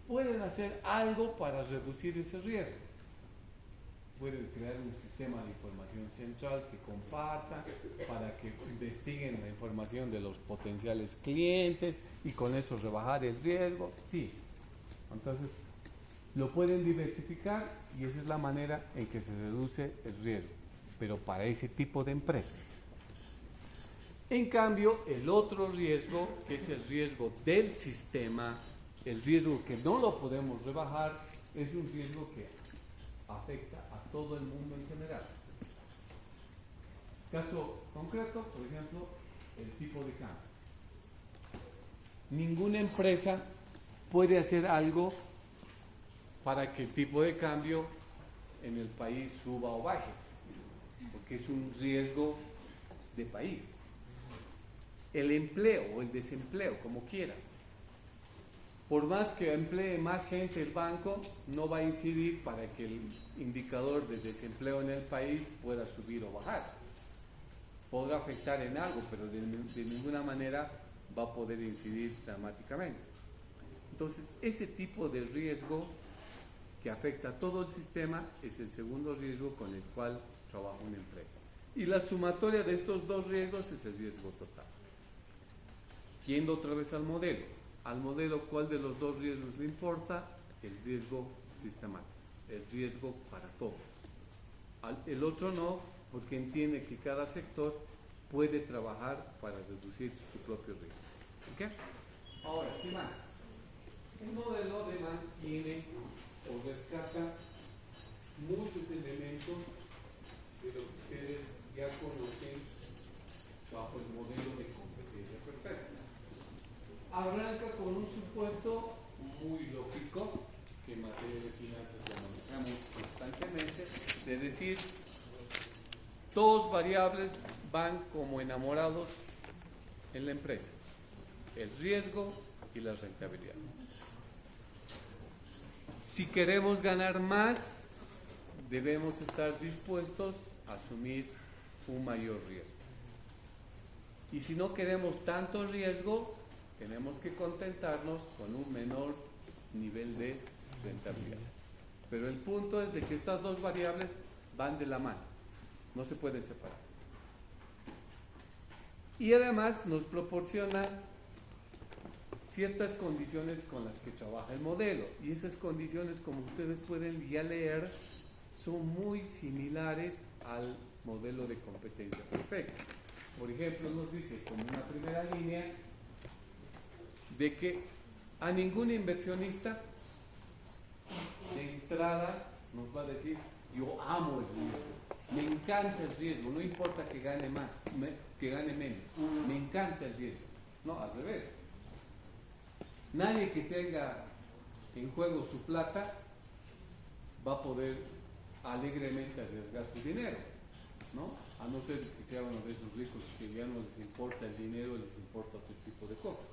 pueden hacer algo para reducir ese riesgo. Pueden crear un sistema de información central que comparta para que investiguen la información de los potenciales clientes y con eso rebajar el riesgo. Sí. Entonces, lo pueden diversificar y esa es la manera en que se reduce el riesgo, pero para ese tipo de empresas. En cambio, el otro riesgo, que es el riesgo del sistema, el riesgo que no lo podemos rebajar, es un riesgo que afecta a todo el mundo en general. Caso concreto, por ejemplo, el tipo de cambio. Ninguna empresa puede hacer algo para que el tipo de cambio en el país suba o baje, porque es un riesgo de país. El empleo o el desempleo, como quiera. Por más que emplee más gente el banco, no va a incidir para que el indicador de desempleo en el país pueda subir o bajar. Podrá afectar en algo, pero de ninguna manera va a poder incidir dramáticamente. Entonces, ese tipo de riesgo que afecta a todo el sistema es el segundo riesgo con el cual trabaja una empresa. Y la sumatoria de estos dos riesgos es el riesgo total. Yendo otra vez al modelo. Al modelo, ¿cuál de los dos riesgos le importa? El riesgo sistemático, el riesgo para todos. El otro no, porque entiende que cada sector puede trabajar para reducir su propio riesgo. ¿Ok? Ahora, ¿qué más? El modelo además tiene o rescata muchos elementos de lo que ustedes ya conocen bajo el modelo de competencia perfecta. Arranca con un supuesto muy lógico, que en materia de finanzas lo manejamos constantemente, de decir, dos variables van como enamorados en la empresa, el riesgo y la rentabilidad. Si queremos ganar más, debemos estar dispuestos a asumir un mayor riesgo. Y si no queremos tanto riesgo, tenemos que contentarnos con un menor nivel de rentabilidad. Pero el punto es de que estas dos variables van de la mano, no se pueden separar. Y además nos proporciona ciertas condiciones con las que trabaja el modelo. Y esas condiciones, como ustedes pueden ya leer, son muy similares al modelo de competencia perfecta. Por ejemplo, nos dice como una primera línea de que a ningún inversionista de entrada nos va a decir, yo amo el riesgo, me encanta el riesgo, no importa que gane más, que gane menos, me encanta el riesgo. No, al revés. Nadie que tenga en juego su plata va a poder alegremente arriesgar su dinero, ¿no? A no ser que sea uno de esos ricos que ya no les importa el dinero, les importa otro tipo de cosas.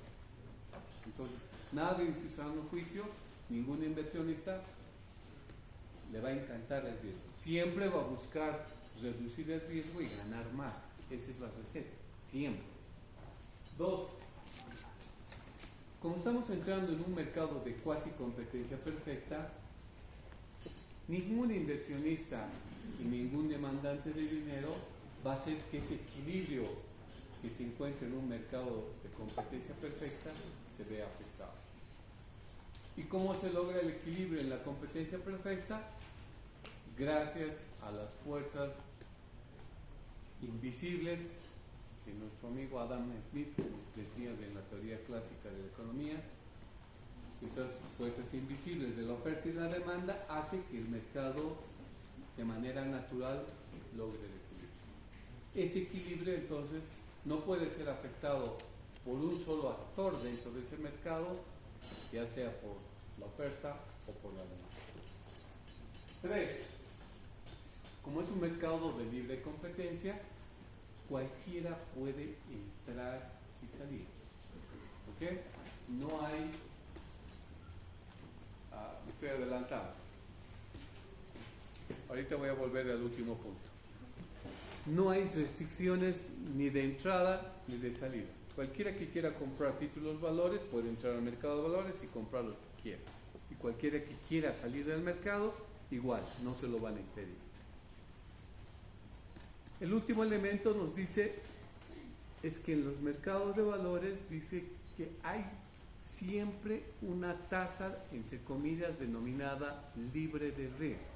Entonces, nadie en su sano juicio, ningún inversionista le va a encantar el riesgo. Siempre va a buscar reducir el riesgo y ganar más. Esa es la receta, siempre. Dos, como estamos entrando en un mercado de cuasi competencia perfecta, ningún inversionista y ningún demandante de dinero va a hacer que ese equilibrio que se encuentra en un mercado de competencia perfecta se vea afectado. ¿Y cómo se logra el equilibrio en la competencia perfecta? Gracias a las fuerzas invisibles que nuestro amigo Adam Smith nos decía de la teoría clásica de la economía. Esas fuerzas invisibles de la oferta y la demanda hacen que el mercado de manera natural logre el equilibrio. Ese equilibrio entonces no puede ser afectado por un solo actor dentro de ese mercado, ya sea por la oferta o por la demanda. 3. Como es un mercado de libre competencia, cualquiera puede entrar y salir. ¿Ok? No hay... me estoy adelantando. Ahorita voy a volver al último punto. No hay restricciones ni de entrada ni de salida. Cualquiera que quiera comprar títulos valores puede entrar al mercado de valores y comprar lo que quiera. Y cualquiera que quiera salir del mercado, igual, no se lo van a impedir. El último elemento nos dice, es que en los mercados de valores dice que hay siempre una tasa, entre comillas, denominada libre de riesgo.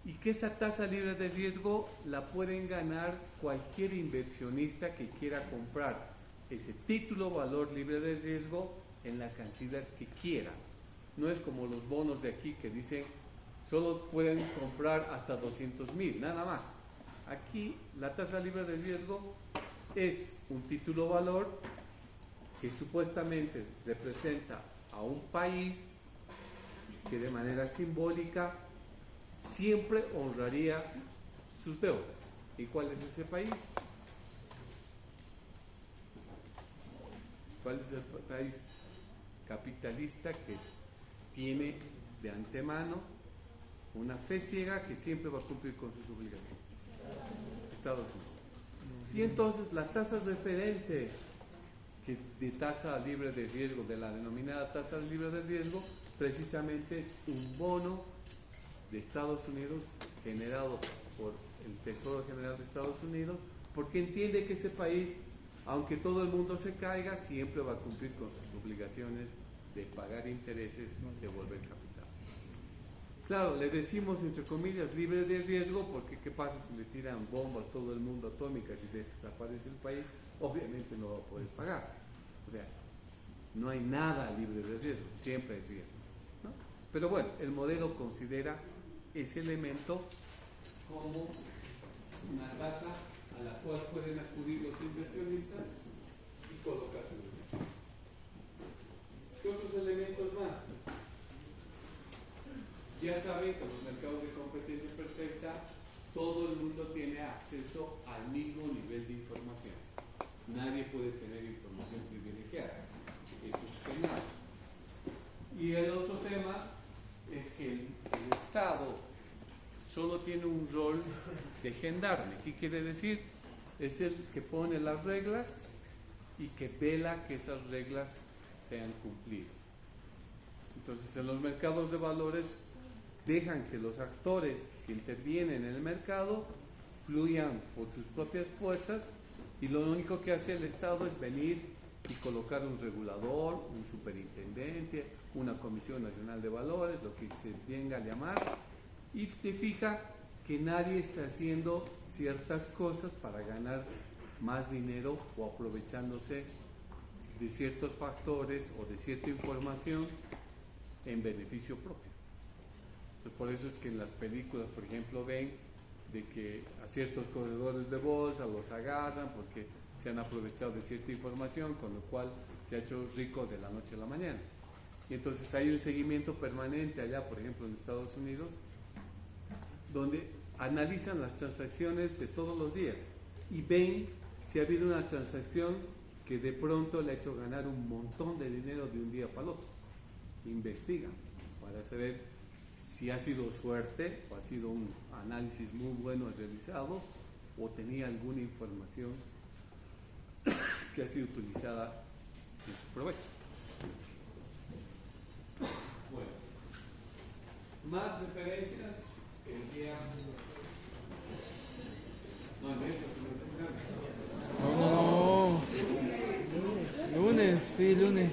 Y que esa tasa libre de riesgo la pueden ganar cualquier inversionista que quiera comprar ese título valor libre de riesgo en la cantidad que quiera. No es como los bonos de aquí que dicen solo pueden comprar hasta 200,000, nada más. Aquí la tasa libre de riesgo es un título valor que supuestamente representa a un país que de manera simbólica siempre honraría sus deudas. ¿Y cuál es ese país? ¿Cuál es el país capitalista que tiene de antemano una fe ciega que siempre va a cumplir con sus obligaciones? Estados Unidos. Y entonces la tasa referente de tasa libre de riesgo, de la denominada tasa libre de riesgo, precisamente es un bono de Estados Unidos generado por el Tesoro General de Estados Unidos, porque entiende que ese país, aunque todo el mundo se caiga, siempre va a cumplir con sus obligaciones de pagar intereses, devolver capital. Claro, le decimos entre comillas libre de riesgo porque ¿qué pasa si le tiran bombas todo el mundo atómicas y desaparece el país? Obviamente no va a poder pagar. O sea, no hay nada libre de riesgo, siempre hay riesgo, ¿no? Pero bueno, el modelo considera ese elemento como una tasa a la cual pueden acudir los inversionistas y colocar su dinero. ¿Qué otros elementos más? Ya saben que en los mercados de competencia perfecta todo el mundo tiene acceso al mismo nivel de información. Nadie puede tener información privilegiada. Eso es penal. Y el otro tema es que el Estado solo tiene un rol de gendarme. ¿Qué quiere decir? Es el que pone las reglas y que vela que esas reglas sean cumplidas. Entonces, en los mercados de valores dejan que los actores que intervienen en el mercado fluyan por sus propias fuerzas y lo único que hace el Estado es venir y colocar un regulador, un superintendente, una Comisión Nacional de Valores, lo que se venga a llamar, y se fija que nadie está haciendo ciertas cosas para ganar más dinero o aprovechándose de ciertos factores o de cierta información en beneficio propio. Entonces, por eso es que en las películas, por ejemplo, ven de que a ciertos corredores de bolsa los agarran porque se han aprovechado de cierta información, con lo cual se ha hecho rico de la noche a la mañana. Y entonces hay un seguimiento permanente allá, por ejemplo, en Estados Unidos, donde analizan las transacciones de todos los días y ven si ha habido una transacción que de pronto le ha hecho ganar un montón de dinero de un día para el otro. Investigan para saber si ha sido suerte o ha sido un análisis muy bueno realizado o tenía alguna información que ha sido utilizada en su provecho. Bueno, más referencias el día... No. Lunes, sí, lunes.